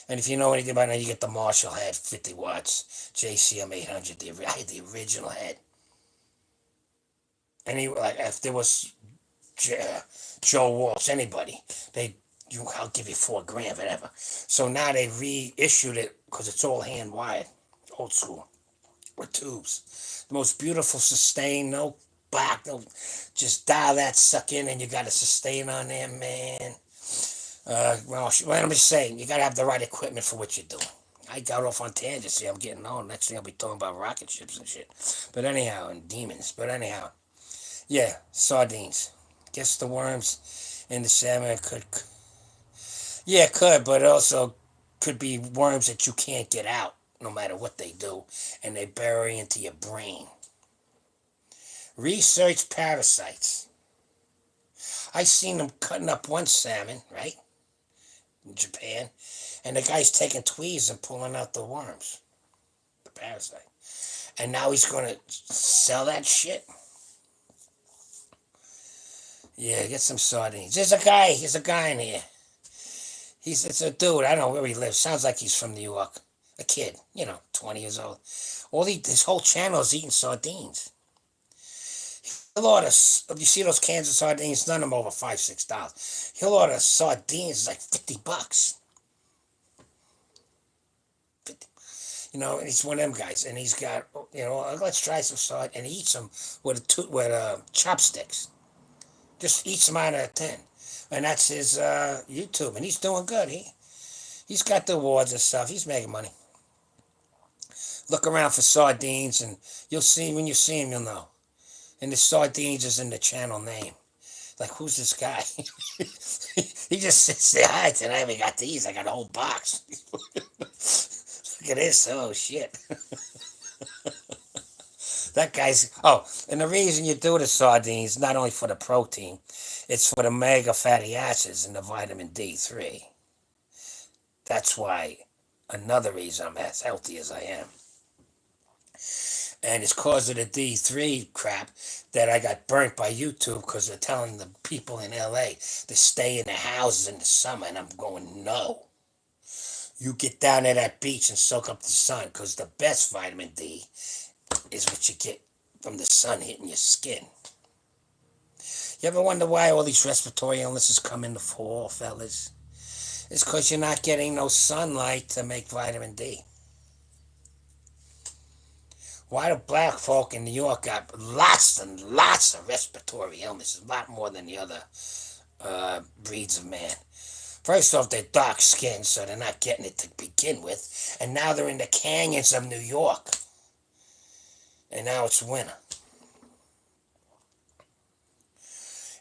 And if you know anything about it, you get the Marshall head, 50 watts, JCM 800. I had the original head. And like if there was Joe Walsh, anybody, I'll give you $4,000, whatever. So now they reissued it because it's all hand wired, old school, with tubes. The most beautiful sustain, no back, no, just dial that suck in, and you got a sustain on there, man. Well, let me say, you got to have the right equipment for what you're doing. I got off on tangents. See, I'm getting old. Next thing I'll be talking about rocket ships and shit. But anyhow, and demons. But anyhow, yeah, sardines. Gets the worms in the salmon. It could, yeah, it could, but it also could be worms that you can't get out no matter what they do, and they bury into your brain. Research parasites. I seen them cutting up one salmon, right, in Japan, and the guy's taking tweezers and pulling out the worms, the parasite. And now he's gonna sell that shit. Yeah, get some sardines. There's a guy in here. It's a dude. I don't know where he lives. Sounds like he's from New York. A kid, 20 years old. His whole channel is eating sardines. He'll order. You see those cans of sardines? None of them over $5, $6. He'll order sardines like $50. 50. And he's one of them guys, and he's got, let's try some sardines, and he eats them with chopsticks. Just eats them out of a tin, and that's his YouTube, and he's doing good. He's got the awards and stuff. He's making money. Look around for sardines, and you'll see, when you see him, you'll know. And the sardines is in the channel name. Like, who's this guy? He just sits there. Hi, tonight we got these. I got a whole box. Look at this. Oh, shit. That guy's... Oh, and the reason you do the sardines, not only for the protein, it's for the omega fatty acids and the vitamin D3. That's why, another reason I'm as healthy as I am. And it's cause of the D3 crap that I got burnt by YouTube because they're telling the people in LA to stay in their houses in the summer. And I'm going, no. You get down at that beach and soak up the sun, because the best vitamin D is what you get from the sun hitting your skin. You ever wonder why all these respiratory illnesses come in the fall, fellas? It's because you're not getting no sunlight to make vitamin D. Why do black folk in New York got lots and lots of respiratory illnesses, a lot more than the other breeds of man? First off, they're dark skinned, so they're not getting it to begin with. And now they're in the canyons of New York. And now it's winter.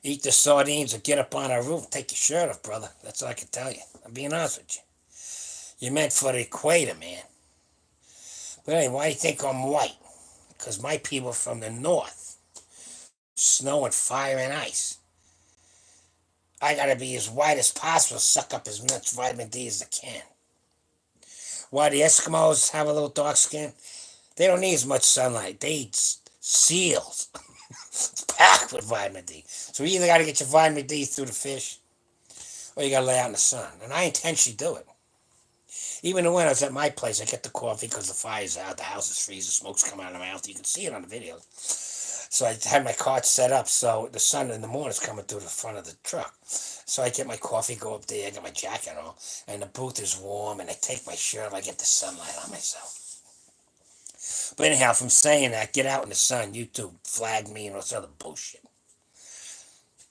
Eat the sardines or get up on a roof, take your shirt off, brother. That's all I can tell you. I'm being honest with you. You're meant for the equator, man. But anyway, why do you think I'm white? Because my people are from the north. Snow and fire and ice. I gotta be as white as possible, suck up as much vitamin D as I can. Why the Eskimos have a little dark skin? They don't need as much sunlight. They eat seals. It's packed with vitamin D. So you either gotta get your vitamin D through the fish, or you gotta lay out in the sun. And I intentionally do it. Even when I was at my place, I get the coffee because the fire's out, the house is freezing, smoke's coming out of my mouth. You can see it on the video. So I had my cart set up so the sun in the morning is coming through the front of the truck. So I get my coffee, go up there, I get my jacket on, and the booth is warm, and I take my shirt off, I get the sunlight on myself. But anyhow, from saying that, get out in the sun. YouTube flagged me and all this other bullshit.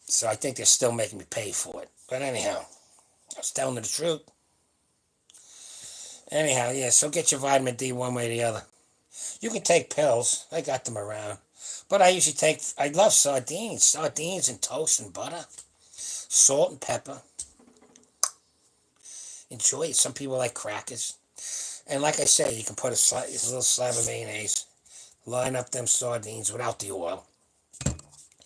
So I think they're still making me pay for it. But anyhow, I was telling the truth. Anyhow, yeah, so get your vitamin D one way or the other. You can take pills. I got them around. But I love sardines. Sardines and toast and butter. Salt and pepper. Enjoy it. Some people like crackers. And like I said, you can put a little slab of mayonnaise. Line up them sardines without the oil.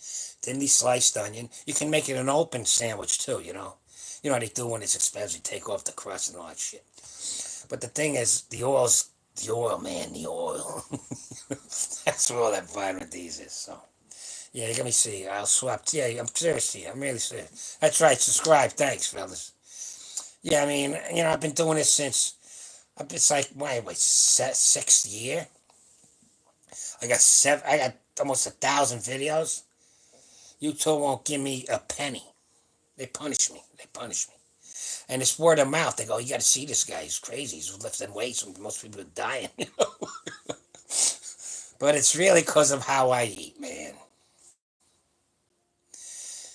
Thinly sliced onion. You can make it an open sandwich too, You know how they do when it's expensive. Take off the crust and all that shit. But the thing is, the oil, man, the oil. That's where all that vitamin D is. So, yeah, let me see. I'll swap. Yeah, I'm serious here. I'm really serious. That's right. Subscribe. Thanks, fellas. Yeah, I mean, I've been doing this since, it's like, sixth year? I got almost 1,000 videos. YouTube won't give me a penny. They punish me. And it's word of mouth. They go, you got to see this guy. He's crazy. He's lifting weights when most people are dying. But it's really because of how I eat, man.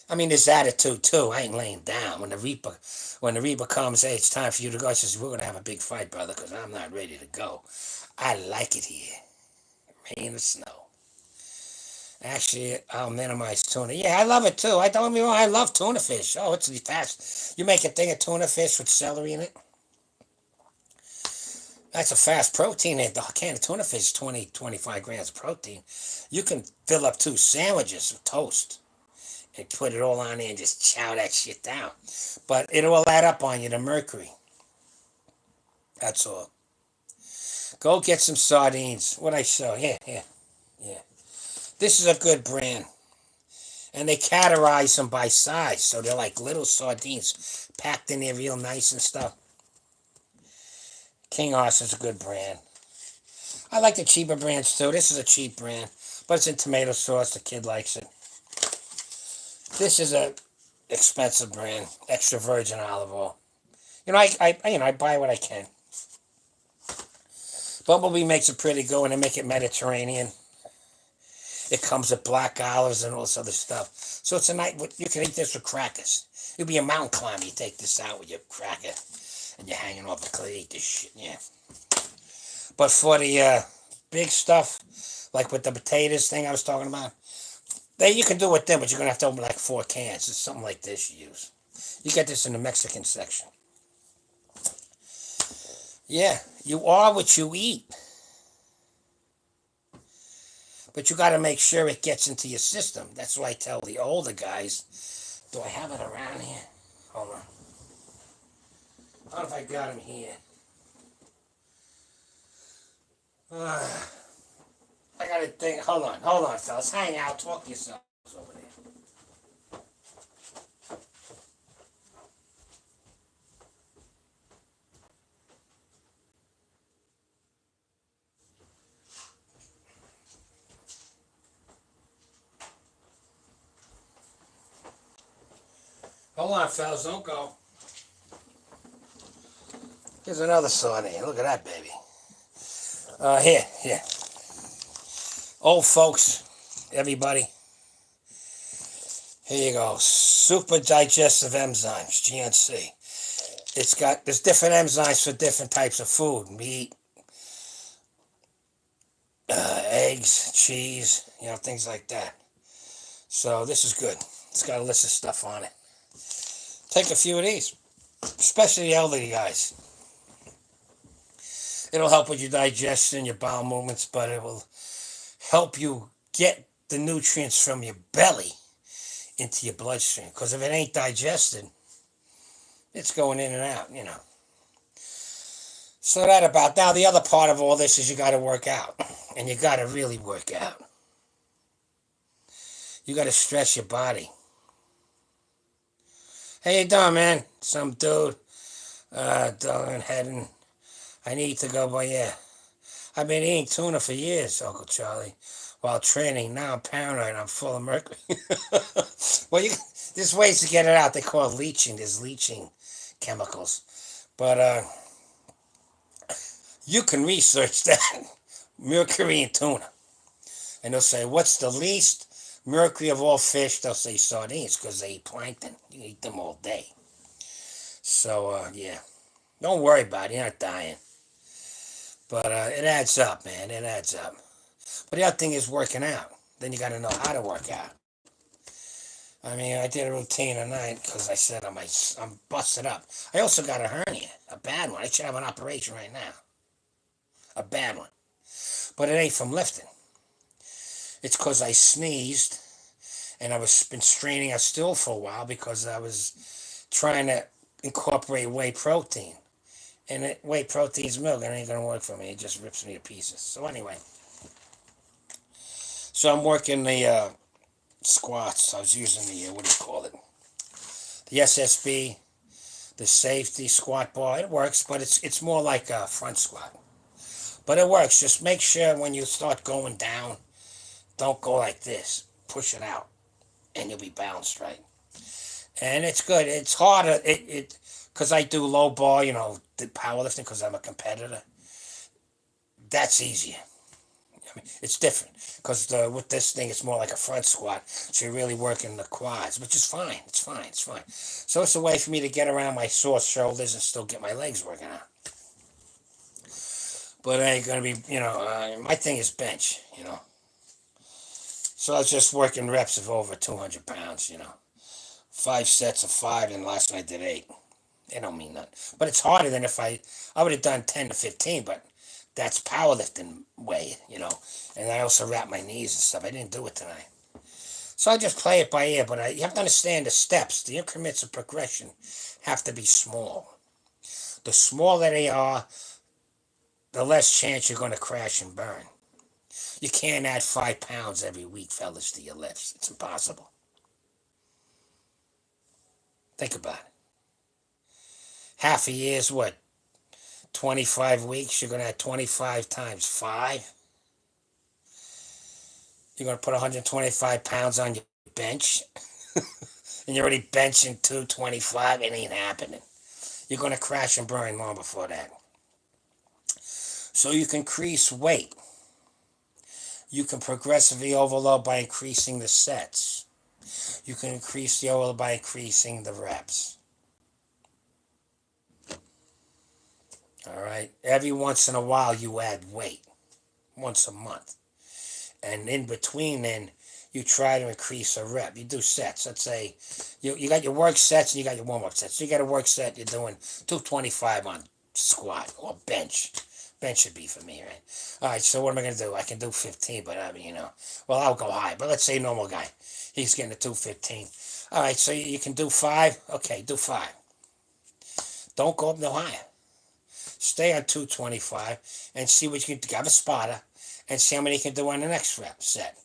I mean, this attitude, too. I ain't laying down. When the Reaper comes, hey, it's time for you to go. I says, we're going to have a big fight, brother, because I'm not ready to go. I like it here. Rain or snow. Actually, I'll minimize tuna. Yeah, I love it too. I don't get me wrong, I love tuna fish. Oh, it's fast. You make a thing of tuna fish with celery in it. That's a fast protein. A can of tuna fish, 20, 25 grams of protein. You can fill up 2 sandwiches with toast and put it all on there and just chow that shit down. But it will add up on you, the mercury. That's all. Go get some sardines. What I show? Yeah, yeah, yeah. This is a good brand. And they categorize them by size. So they're like little sardines packed in there real nice and stuff. King Horse is a good brand. I like the cheaper brands too. This is a cheap brand, but it's in tomato sauce. The kid likes it. This is a expensive brand, extra virgin olive oil. I buy what I can. Bumblebee makes it pretty good, and they make it Mediterranean. It comes with black olives and all this other stuff. So it's a night. You can eat this with crackers. You'll be a mountain climber. You take this out with your cracker, and you're hanging off a cliff. Eat this shit, yeah. But for the big stuff, like with the potatoes thing I was talking about, you can do it with them, but you're gonna have to open like 4 cans. It's something like this you use. You get this in the Mexican section. Yeah, you are what you eat. But you got to make sure it gets into your system. That's why I tell the older guys. Do I have it around here? Hold on. I don't know if I got him here. I got to think. Hold on, fellas. Hang out. Talk to yourselves over there. Hold on, fellas. Don't go. Here's another sardine. Look at that, baby. Here. Old folks, everybody. Here you go. Super digestive enzymes, GNC. There's different enzymes for different types of food, meat, eggs, cheese, things like that. So this is good. It's got a list of stuff on it. Take a few of these, especially the elderly guys. It'll help with your digestion, your bowel movements, but it will help you get the nutrients from your belly into your bloodstream. Because if it ain't digested, it's going in and out. So now the other part of all this is you got to work out. And you got to really work out. You got to stress your body. How you doing, man? Some dude. Heading. I need to go, but yeah. I've been eating tuna for years, Uncle Charlie, while training. Now I'm paranoid. I'm full of mercury. Well, there's ways to get it out. They call it leaching. There's leaching chemicals. But you can research that. Mercury in tuna. And they'll say, what's the least mercury of all fish? They'll say sardines because they eat plankton. You eat them all day. So, yeah. Don't worry about it. You're not dying. But it adds up, man. It adds up. But the other thing is working out. Then you got to know how to work out. I mean, I did a routine tonight because I said I'm busted up. I also got a hernia, a bad one. I should have an operation right now. A bad one. But it ain't from lifting. It's because I sneezed and I was been straining out still for a while because I was trying to incorporate whey protein. And whey protein's milk. It ain't going to work for me. It just rips me to pieces. So anyway. So I'm working the squats. I was using the, what do you call it? The SSB, the safety squat bar. It works, but it's more like a front squat. But it works. Just make sure when you start going down, don't go like this. Push it out, and you'll be balanced right. And it's good. It's harder. Because I do low bar, the powerlifting, because I'm a competitor. That's easier. I mean, it's different because with this thing, it's more like a front squat. So you're really working the quads, which is fine. It's fine. It's fine. So it's a way for me to get around my sore shoulders and still get my legs working out. But it ain't gonna be, my thing is bench. So I was just working reps of over 200 pounds, 5 sets of 5, and last night I did 8. It don't mean nothing. But it's harder than if I would have done 10 to 15, but that's powerlifting way. And I also wrap my knees and stuff. I didn't do it tonight. So I just play it by ear, but you have to understand the steps. The increments of progression have to be small. The smaller they are, the less chance you're going to crash and burn. You can't add 5 pounds every week, fellas, to your lifts. It's impossible. Think about it. Half a year's what? 25 weeks. You're going to add 25 times 5. You're going to put 125 pounds on your bench. And you're already benching 225. It ain't happening. You're going to crash and burn long before that. So you can increase weight. You can progressively overload by increasing the sets. You can increase the overload by increasing the reps. All right? Every once in a while, you add weight. Once a month. And in between, then, you try to increase a rep. You do sets. Let's say you got your work sets and you got your warm-up sets. So you got a work set, you're doing 225 on squat or bench. Bench should be for me, right? All right, so what am I going to do? I can do 15, but well, I'll go high. But let's say normal guy. He's getting a 215. All right, so you can do 5? Okay, do 5. Don't go up no higher. Stay on 225 and see what you can do. Have a spotter and see how many you can do on the next rep set.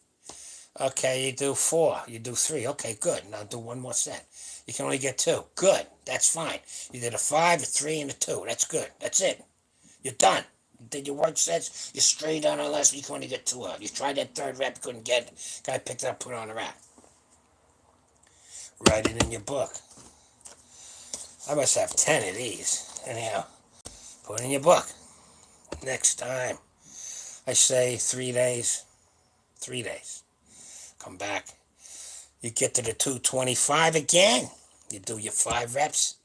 Okay, you do 4. You do 3. Okay, good. Now do one more set. You can only get 2. Good. That's fine. You did a 5, a 3, and a 2. That's good. That's it. You're done. You did your work sets. You're straight on unless you can only get 2 out. You tried that third rep, couldn't get it. Guy picked it up, put it on the rack. Write it in your book. I must have 10 of these. Anyhow, put it in your book. Next time, I say 3 days. 3 days. Come back. You get to the 225 again. You do your 5 reps.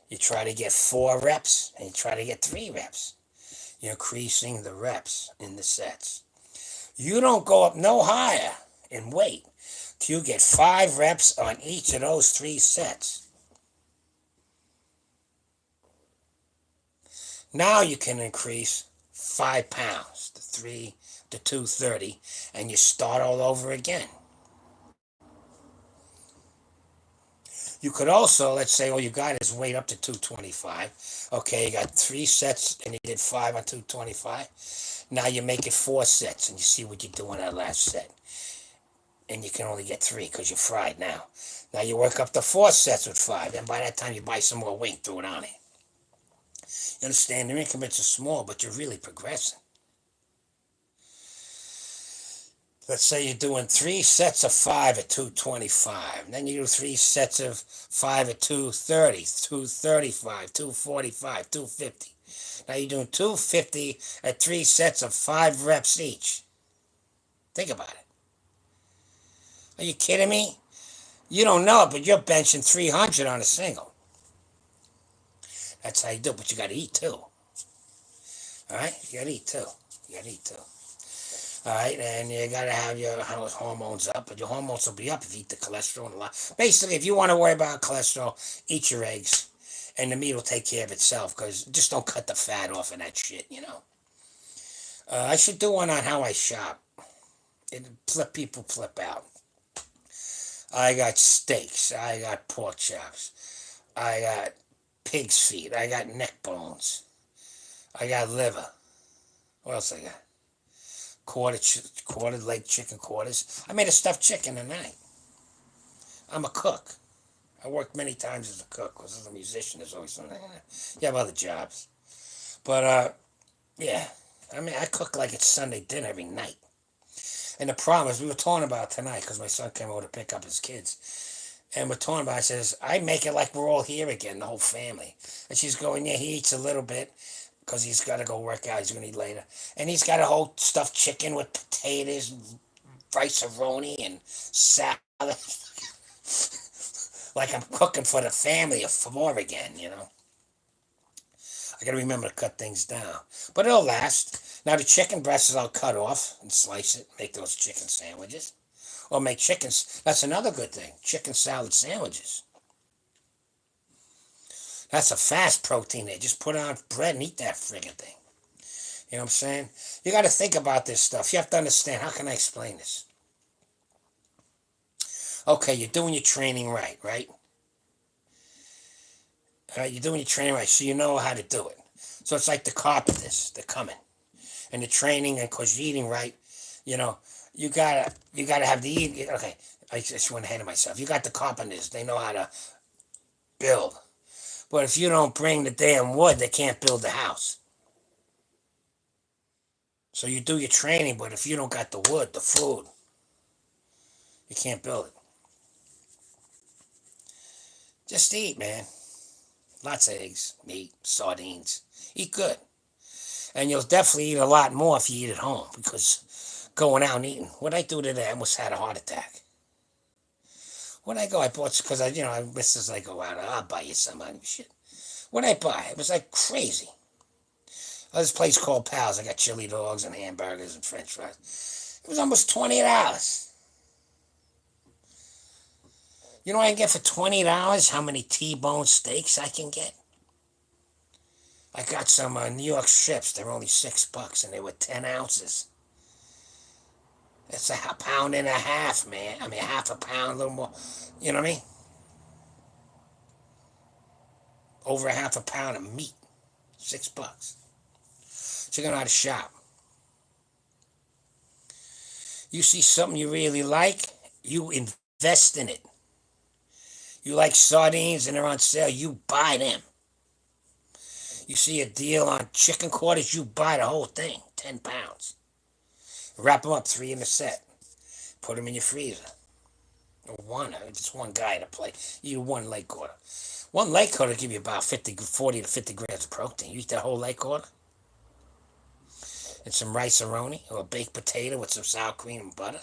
You try to get 4 reps, and you try to get 3 reps. You're increasing the reps in the sets. You don't go up no higher in weight till you get 5 reps on each of those 3 sets. Now you can increase 5 pounds to 230, and you start all over again. You could also, let's say all you got is weight up to 225. Okay, you got 3 sets and you did 5 on 225. Now you make it 4 sets and you see what you do on that last set. And you can only get 3 because you're fried now. Now you work up to 4 sets with 5. And by that time you buy some more weight, throw it on it. You understand? The increments are small, but you're really progressing. Let's say you're doing 3 sets of 5 at 225. Then you do 3 sets of 5 at 230, 235, 245, 250. Now you're doing 250 at 3 sets of 5 reps each. Think about it. Are you kidding me? You don't know it, but you're benching 300 on a single. That's how you do it, but you got to eat too. All right? You got to eat too. All right, and you got to have your hormones up, but your hormones will be up if you eat the cholesterol and a lot. Basically, if you want to worry about cholesterol, eat your eggs, and the meat will take care of itself, because just don't cut the fat off of that shit, I should do one on how I shop. People flip out. I got steaks. I got pork chops. I got pig's feet. I got neck bones. I got liver. What else I got? Quartered leg chicken quarters. I made a stuffed chicken tonight. I'm a cook. I worked many times as a cook because as a musician there's always something. You have other jobs. But, yeah. I mean, I cook like it's Sunday dinner every night. And the problem is, we were talking about tonight because my son came over to pick up his kids. And we're talking about, I says, I make it like we're all here again, the whole family. And she's going, yeah, he eats a little bit. Because he's got to go work out. He's going to eat later. And he's got a whole stuffed chicken with potatoes and rice-a-roni and salad. Like I'm cooking for the family of 4 again, I got to remember to cut things down. But it'll last. Now the chicken breasts I'll cut off and slice it. Make those chicken sandwiches. Or make chickens. That's another good thing. Chicken salad sandwiches. That's a fast protein there. Just put on bread and eat that friggin' thing. You know what I'm saying? You got to think about this stuff. You have to understand. How can I explain this? Okay, you're doing your training right, right? You're doing your training right, so you know how to do it. So it's like the carpenters. They're coming. And the training, and because you're eating right, you know, you gotta have the eat. Okay, I just went ahead of myself. You got the carpenters. They know how to build. But if you don't bring the damn wood, they can't build the house. So you do your training, but if you don't got the wood, the food, you can't build it. Just eat, man. Lots of eggs, meat, sardines. Eat good. And you'll definitely eat a lot more if you eat at home, because going out and eating. What I do today, I almost had a heart attack. When I go, I bought, because Mrs. I go out, I'll buy you some shit. What I buy, it was like crazy. This place called Pals. I got chili dogs and hamburgers and french fries. It was almost $20. You know what I can get for $20? How many T-bone steaks I can get? I got some New York strips. They're only $6, and they were 10 ounces. It's a pound and a half, man. I mean, half a pound, a little more. You know what I mean? Over a half a pound of meat. $6. So you're going to have to shop. You see something you really like, you invest in it. You like sardines and they're on sale, you buy them. You see a deal on chicken quarters, you buy the whole thing, 10 pounds. Wrap them up, 3 in a set. Put them in your freezer. Or one, just one guy to play. You eat one leg quarter. One leg quarter will give you about 40 to 50 grams of protein. You eat that whole leg quarter? And some rice-a-roni or a baked potato with some sour cream and butter.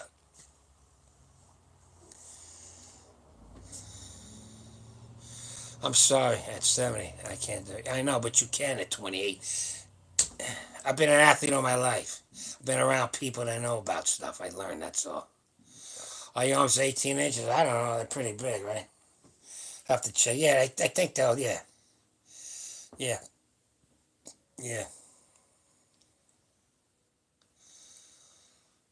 I'm sorry, at 70, I can't do it. I know, but you can at 28. I've been an athlete all my life. I've been around people that know about stuff. I learned, that's all. Are your arms 18 inches? I don't know, they're pretty big, right? Have to check. Yeah, I think they'll, yeah. Yeah, yeah.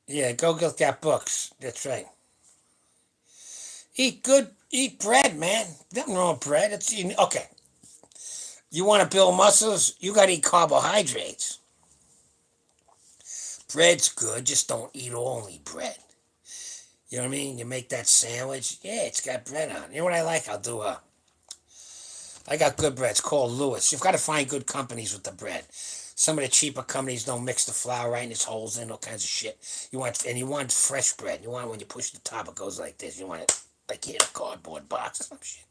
Yeah, go get that books. That's right. Eat good, eat bread, man. Nothing wrong with bread. Okay. You want to build muscles? You got to eat carbohydrates. Bread's good, just don't eat only bread. You know what I mean? You make that sandwich. Yeah, it's got bread on it. You know what I like? I got good bread. It's called Lewis. You've got to find good companies with the bread. Some of the cheaper companies don't mix the flour right and there's holes in all kinds of shit. You want fresh bread. You want when you push the top, it goes like this. You want it like in a cardboard box or some shit.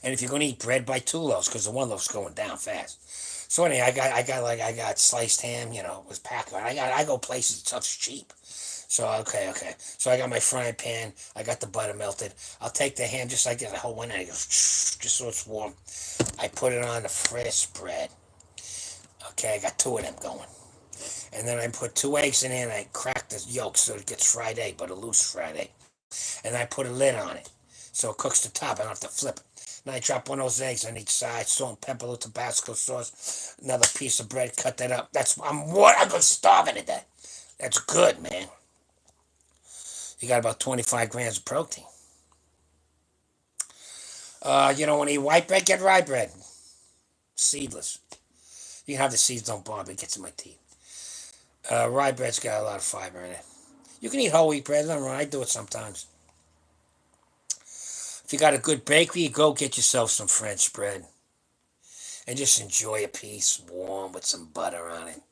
And if you're gonna eat bread, buy 2 loaves because the 1 loaf's going down fast. So anyway, I got sliced ham. Was packed. I go places stuff's cheap. So okay. So I got my frying pan. I got the butter melted. I'll take the ham just like that. I hold one end. It goes just so it's warm. I put it on the fresh bread. Okay, I got 2 of them going. And then I put 2 eggs in there and I crack the yolk so it gets fried egg, but a loose fried egg. And I put a lid on it so it cooks the top. I don't have to flip it. Then I drop one of those eggs on each side, salt and pepper, a little Tabasco sauce, another piece of bread, cut that up. I'm going starving to death. That's good, man. You got about 25 grams of protein. You don't want to eat white bread? Get rye bread. Seedless. You can have the seeds, don't bother. It gets in my teeth. Rye bread's got a lot of fiber in it. You can eat whole wheat bread. Nothing wrong. I do it sometimes. If you got a good bakery, go get yourself some French bread. And just enjoy a piece warm with some butter on it.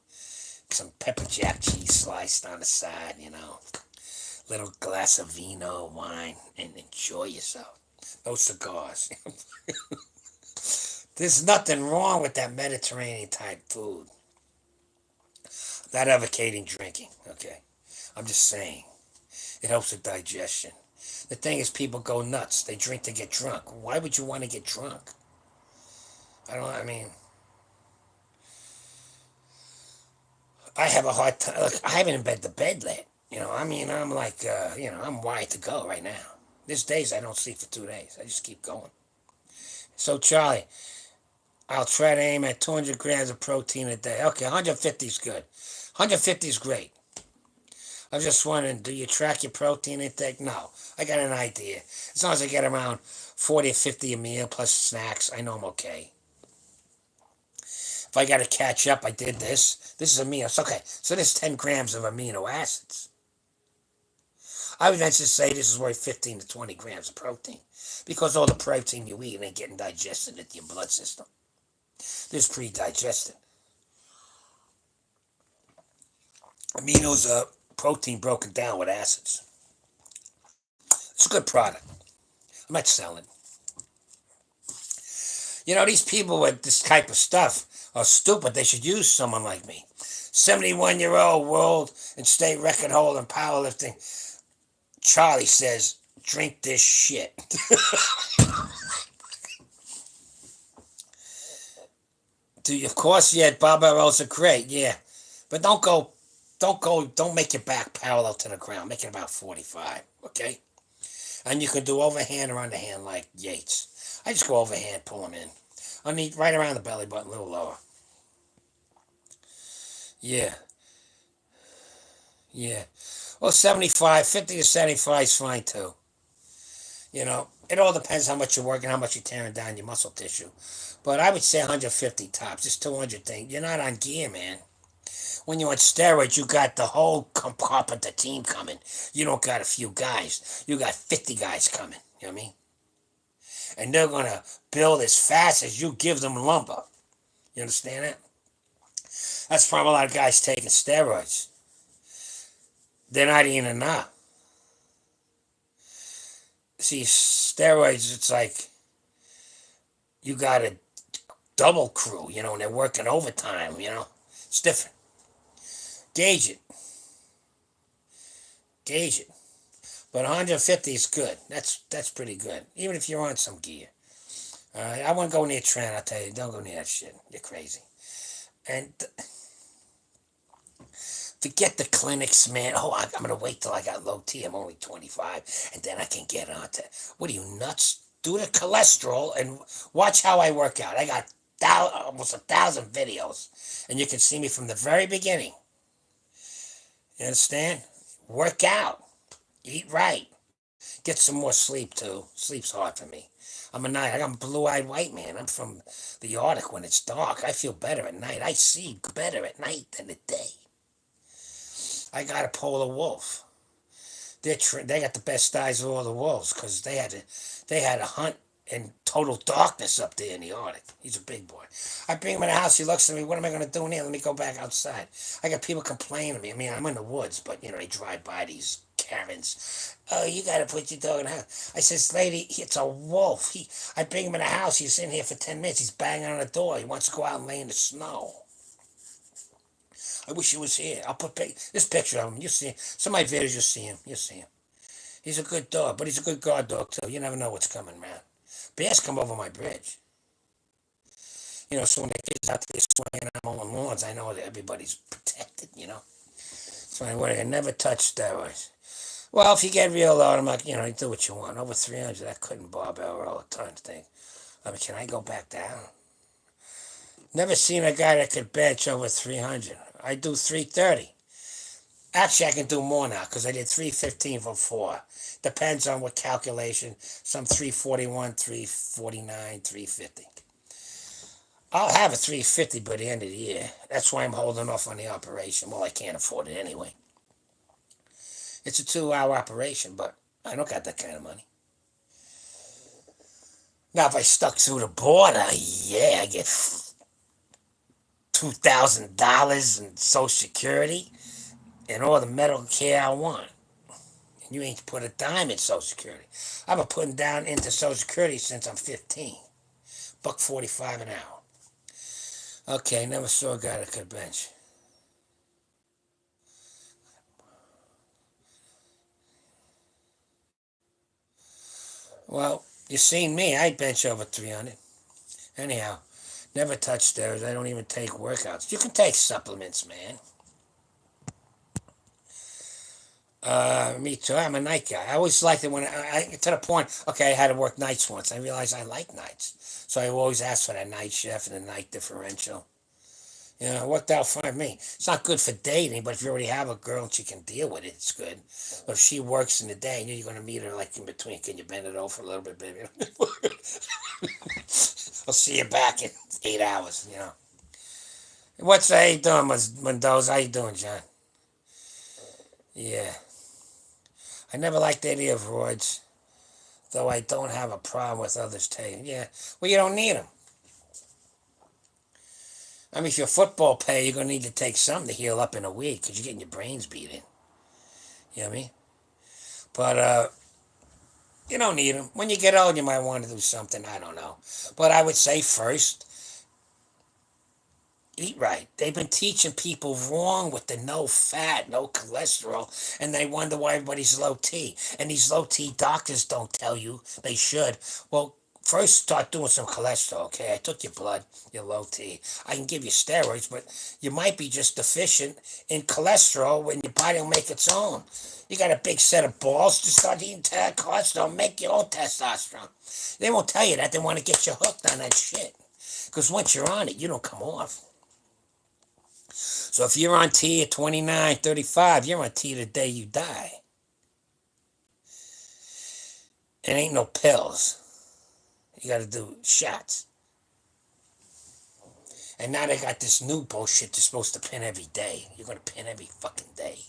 Some pepper jack cheese sliced on the side, Little glass of vino, wine, and enjoy yourself. No cigars. There's nothing wrong with that Mediterranean type food. Not advocating drinking, okay? I'm just saying. It helps with digestion. The thing is, people go nuts. They drink to get drunk. Why would you want to get drunk? I have a hard time. Look, I haven't been to bed yet. I mean, I'm like, I'm wired to go right now. There's days I don't sleep for 2 days. I just keep going. So, Charlie, I'll try to aim at 200 grams of protein a day. Okay, 150 is good. 150 is great. I was just wondering, do you track your protein intake? No. I got an idea. As long as I get around 40 or 50 a meal plus snacks, I know I'm okay. If I got to catch up, I did this. This is amino. Okay, so there's 10 grams of amino acids. I would venture to say this is worth 15 to 20 grams of protein because all the protein you eat ain't getting digested into your blood system. This is pre-digested. Aminos are protein broken down with acids. It's a good product. I'm not selling. These people with this type of stuff are stupid. They should use someone like me. 71-year-old world and state record holder in powerlifting. Charlie says, drink this shit. Of course, yeah, barbells are great, yeah. But don't make your back parallel to the ground. Make it about 45, okay? And you can do overhand or underhand like Yates. I just go overhand, pull them in. Right around the belly button, a little lower. Yeah. Yeah. Well, 75, 50 to 75 is fine too. It all depends how much you're working, how much you're tearing down your muscle tissue. But I would say 150 tops. This 200 thing, you're not on gear, man. When you're on steroids, you got the whole carpenter team coming. You don't got a few guys. You got 50 guys coming. You know what I mean? And they're going to build as fast as you give them lumber. You understand that? That's from a lot of guys taking steroids. They're not eating enough. See, steroids, it's like you got a double crew, and they're working overtime, It's different. Gauge it. Gauge it. But 150 is good. That's pretty good. Even if you're on some gear. I wouldn't go near Trent, I'll tell you. Don't go near that shit. You're crazy. And forget the clinics, man. Oh, I'm going to wait till I got low T. I'm only 25. And then I can get on to... What are you, nuts? Do the cholesterol and watch how I work out. I got almost 1,000 videos. And you can see me from the very beginning. You understand? Work out. Eat right. Get some more sleep, too. Sleep's hard for me. I'm a blue-eyed white man. I'm from the Arctic when it's dark. I feel better at night. I see better at night than at day. I got a polar wolf. They got the best eyes of all the wolves because they had to hunt in total darkness up there in the Arctic. He's a big boy. I bring him in the house. He looks at me. What am I going to do in here? Let me go back outside. I got people complaining to me. I mean, I'm in the woods, but they drive by these Karens. Oh, you got to put your dog in the house. I says, lady, it's a wolf. I bring him in the house. He's in here for 10 minutes. He's banging on the door. He wants to go out and lay in the snow. I wish he was here. I'll put this picture of him. You see some of my videos. You see him. You see him. He's a good dog, but he's a good guard dog too. You never know what's coming, man. Bears come over my bridge. So when the kids out there swinging on mowing lawns, I know that everybody's protected. So I never touch steroids. Well, if you get real low, I'm like, you do what you want. Over 300, I couldn't barbell roll a ton of things. I mean, can I go back down? Never seen a guy that could bench over 300. I do 330. Actually, I can do more now because I did 315 for 4. Depends on what calculation. Some 341, 349, 350. I'll have a 350 by the end of the year. That's why I'm holding off on the operation. Well, I can't afford it anyway. It's a 2-hour operation, but I don't got that kind of money. Now, if I stuck through the border, yeah, I get $2,000 in Social Security and all the medical care I want. And you ain't put a dime in Social Security. I've been putting down into Social Security since I'm 15. $1.45 an hour. Okay, never saw a guy that could bench. Well, you seen me. I bench over 300. Anyhow, never touch steroids. I don't even take workouts. You can take supplements, man. Me too. I'm a night guy. I always liked it when to the point. Okay, I had to work nights once. I realized I like nights, so I always asked for that night shift and the night differential. You know, it worked out fine for me. It's not good for dating, but if you already have a girl and she can deal with it, it's good. But if she works in the day and you're going to meet her like in between, can you bend it over for a little bit, baby? I'll see you back in 8 hours. You know. How you doing, Mendoza? How you doing, John? Yeah. I never liked any of roids, though I don't have a problem with others taking. Yeah. Well, you don't need them. I mean, if you're a football player, you're going to need to take something to heal up in a week because you're getting your brains beat in. You know what I mean? But you don't need them. When you get old, you might want to do something. I don't know. But I would say first, eat right. They've been teaching people wrong with the no fat, no cholesterol, and they wonder why everybody's low T. And these low T doctors don't tell you they should. Well, first start doing some cholesterol, okay? I took your blood, you're low T. I can give you steroids, but you might be just deficient in cholesterol when your body will make its own. You got a big set of balls, just start eating cholesterol, make your own testosterone. They won't tell you that. They want to get you hooked on that shit. Because once you're on it, you don't come off. So if you're on T at 29, 35, you're on T the day you die. It ain't no pills. You got to do shots. And now they got this new bullshit they're supposed to pin every day. You're going to pin every fucking day.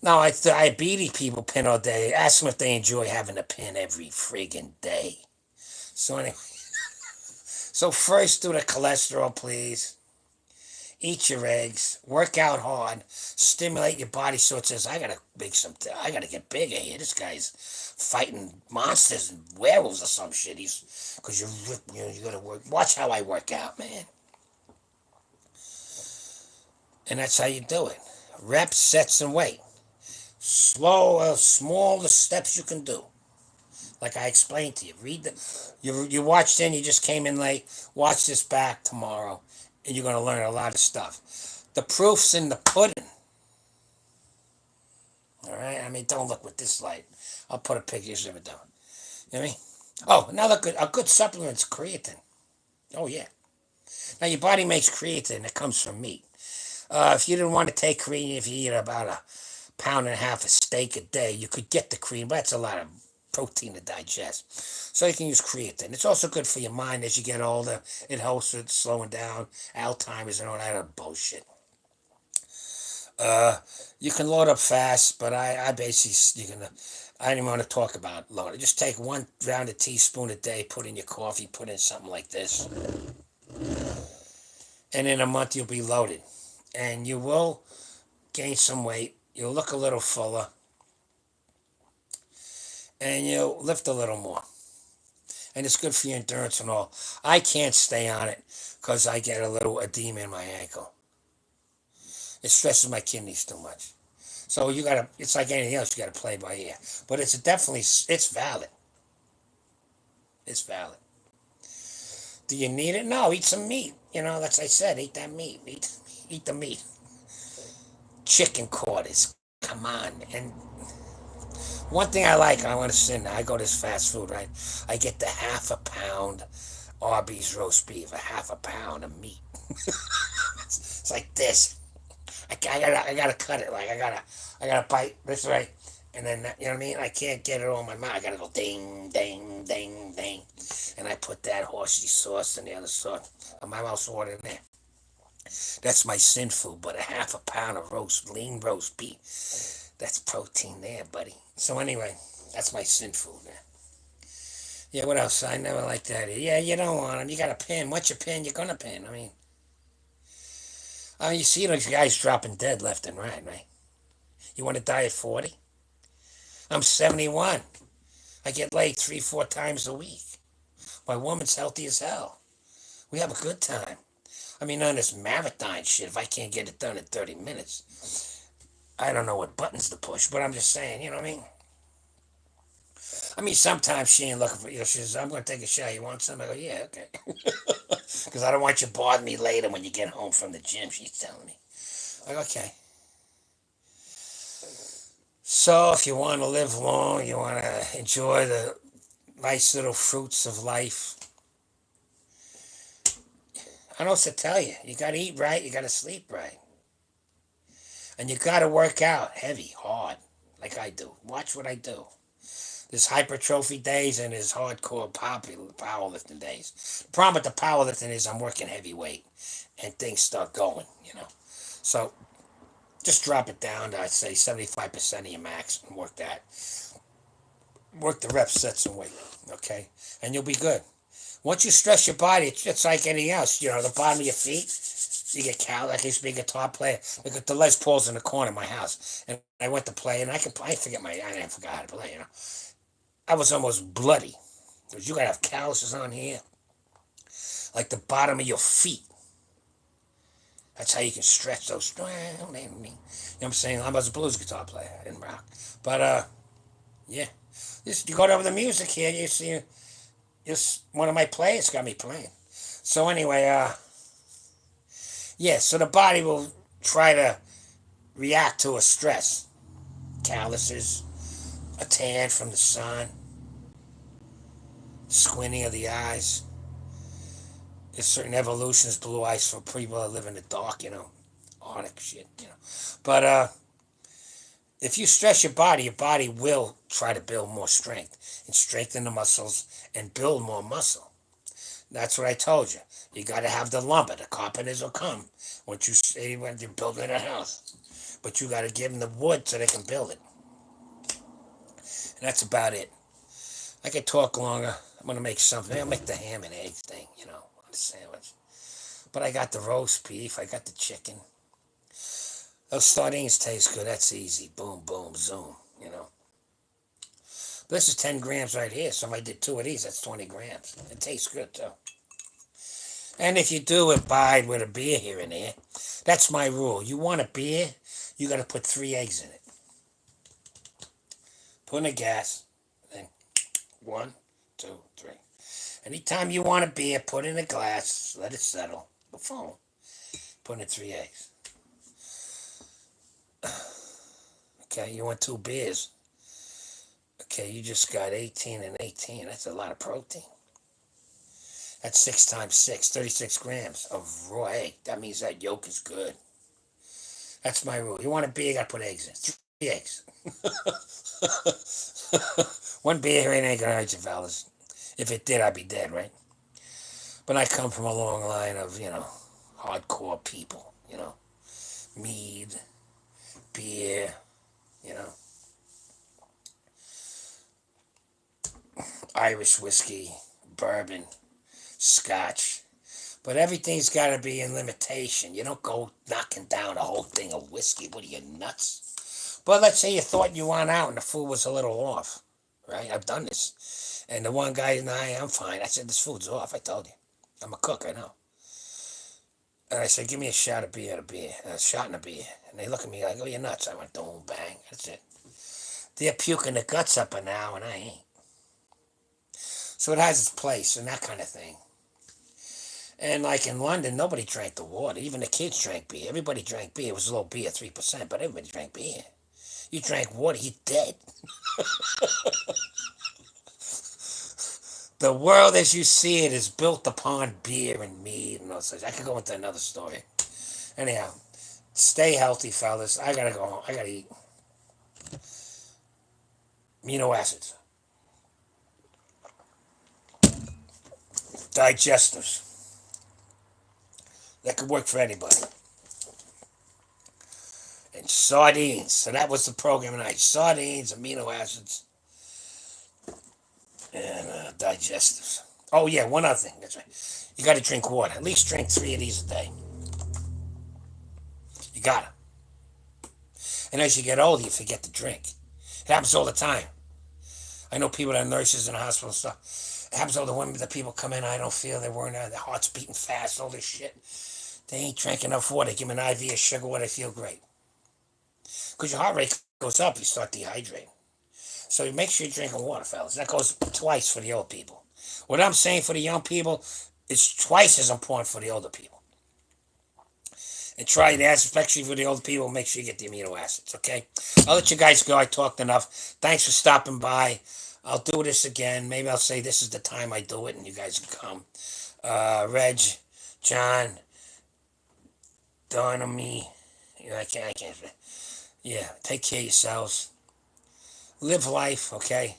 No, diabetes people pin all day. Ask them if they enjoy having a pin every friggin' day. So anyway, so first do the cholesterol, please. Eat your eggs, work out hard, stimulate your body so it says, I gotta get bigger here. This guy's fighting monsters and werewolves or some shit. Because you gotta watch how I work out, man. And that's how you do it. Reps, sets, and weight. Small the steps you can do. Like I explained to you. You watched in, you just came in late. Watch this back tomorrow, and you're going to learn a lot of stuff. The proof's in the pudding. All right? I mean, don't look with this light. I'll put a picture of it down. You know what I mean? Oh, another a good supplement's creatine. Oh, yeah. Now, your body makes creatine. It comes from meat. If you didn't want to take creatine, if you eat about a pound and a half of steak a day, you could get the cream, but that's a lot of protein to digest. So you can use creatine. It's also good for your mind as you get older. It helps with slowing down Alzheimer's and all that other bullshit. You can load up fast, but I basically I didn't want to talk about loading. Just take 1 rounded teaspoon a day, put in your coffee, put in something like this, and in a month you'll be loaded, and you will gain some weight. You'll look a little fuller, and you'll lift a little more. And it's good for your endurance and all. I can't stay on it because I get a little edema in my ankle. It stresses my kidneys too much. So it's like anything else, you gotta play by ear. But it's valid. It's valid. Do you need it? No, eat some meat. That's I said, eat that meat. Eat the meat. Chicken quarters. Come on. And one thing I like, and I want to say now, I go to this fast food, right? I get the half a pound Arby's roast beef, a half a pound of meat. It's like this. I gotta cut it. Like I gotta bite this way, and then you know what I mean. I can't get it all in my mouth. I gotta go ding, ding, ding, ding, and I put that horsey sauce and the other sauce on my mouth's water in there. That's my sin food. But a half a pound of lean roast beef. That's protein there, buddy. So anyway, that's my sin food there. Yeah, what else? I never liked that. Yeah, you don't want them. You got to pin. Once you pin, you're gonna pin. You see those guys dropping dead left and right? You want to die at 40? I'm 71. I get laid 3-4 times a week. My woman's healthy as hell. We have a good time. On this marathon shit, if I can't get it done in 30 minutes, I don't know what buttons to push, but I'm just saying, you know what I mean? Sometimes she ain't looking for, she says, I'm going to take a shower. You want some? I go, yeah, okay. Because I don't want you to bother me later when you get home from the gym, she's telling me. Like, okay. So if you want to live long, you want to enjoy the nice little fruits of life, I don't know what to tell you. You got to eat right, you got to sleep right. And you got to work out heavy, hard, like I do. Watch what I do. There's hypertrophy days and there's hardcore powerlifting days. The problem with the powerlifting is I'm working heavyweight and things start going, you know. So just drop it down to, I'd say, 75% of your max and work that. Work the reps, sets, and weight, okay? And you'll be good. Once you stress your body, it's just like anything else. You know, the bottom of your feet, you get cal. Like I used to be a guitar player. Look at the Les Pauls in the corner of my house. And I went to play, and I forgot how to play, you know. I was almost bloody. Because you got to have calluses on here, like the bottom of your feet. That's how you can stretch those. You know what I'm saying? I was a blues guitar player in rock. But, yeah. You go over the music here, you see, just one of my players got me playing. So anyway, yeah, so the body will try to react to a stress. Calluses, a tan from the sun, squinting of the eyes. There's certain evolutions, blue eyes for people that live in the dark, you know, Arctic shit, you know. But if you stress your body will try to build more strength and strengthen the muscles and build more muscle. That's what I told you. You got to have the lumber. The carpenters will come once you say when you're building a house, but you got to give them the wood so they can build it. And that's about it. I could talk longer. I'm gonna make something. I'll make the ham and egg thing, you know, on the sandwich. But I got the roast beef. I got the chicken. Those sardines taste good. That's easy. Boom, boom, zoom. You know. But this is 10 grams right here. So if I did 2 of these, that's 20 grams. It tastes good too. And if you do abide with a beer here and there, that's my rule. You want a beer, you got to put 3 eggs in it. Put in the gas. Then 1, 2, 3. Anytime you want a beer, put in a glass. Let it settle. Boom. Put in 3 eggs. Okay, you want 2 beers. Okay, you just got 18 and 18. That's a lot of protein. That's 6 times 6, 36 grams of raw egg. That means that yolk is good. That's my rule. You want a beer, you got to put eggs in. 3 eggs. 1 beer here ain't going to hurt you, fellas. If it did, I'd be dead, right? But I come from a long line of, you know, hardcore people, you know. Mead, beer, you know. Irish whiskey, bourbon, scotch. But everything's got to be in limitation. You don't go knocking down a whole thing of whiskey. What are you, nuts? But let's say you thought you went out and the food was a little off, right? I've done this. And the one guy, nah, I'm fine. I said, this food's off. I told you. I'm a cook, I know. And I said, give me a shot of beer, a shot and a beer. And they look at me like, oh, you're nuts. I went, boom, bang. That's it. They're puking the guts up an hour and I ain't. So it has its place and that kind of thing. And like in London, nobody drank the water. Even the kids drank beer. Everybody drank beer. It was a little beer, 3%, but everybody drank beer. You drank water, you're dead. The world as you see it is built upon beer and meat and those things. I could go into another story. Anyhow, stay healthy, fellas. I gotta go home. I gotta eat. Amino acids. Digestives. That could work for anybody. And sardines. So that was the program tonight. Sardines, amino acids, and digestives. Oh, yeah, one other thing. That's right. You got to drink water. At least drink 3 of these a day. You got to. And as you get older, you forget to drink. It happens all the time. I know people that are nurses in the hospital and stuff. It happens all the women, the people come in, I don't feel they weren't, their heart's beating fast, all this shit. They ain't drank enough water. Give them an IV of sugar water, they feel great. Because your heart rate goes up, you start dehydrating. So you make sure you're drinking water, fellas. That goes twice for the old people. What I'm saying for the young people, it's twice as important for the older people. And try that, especially for the old people. Make sure you get the amino acids, okay? I'll let you guys go. I talked enough. Thanks for stopping by. I'll do this again. Maybe I'll say this is the time I do it and you guys can come. Reg, John, Don, me. I can't. Yeah, take care of yourselves. Live life, okay?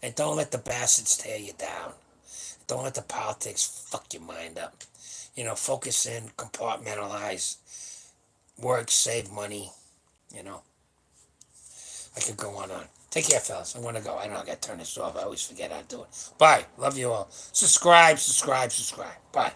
And don't let the bastards tear you down. Don't let the politics fuck your mind up. Focus in, compartmentalize, work, save money. I could go on. Take care, fellas. I'm going to go. I know I got to turn this off. I always forget how to do it. Bye. Love you all. Subscribe. Bye.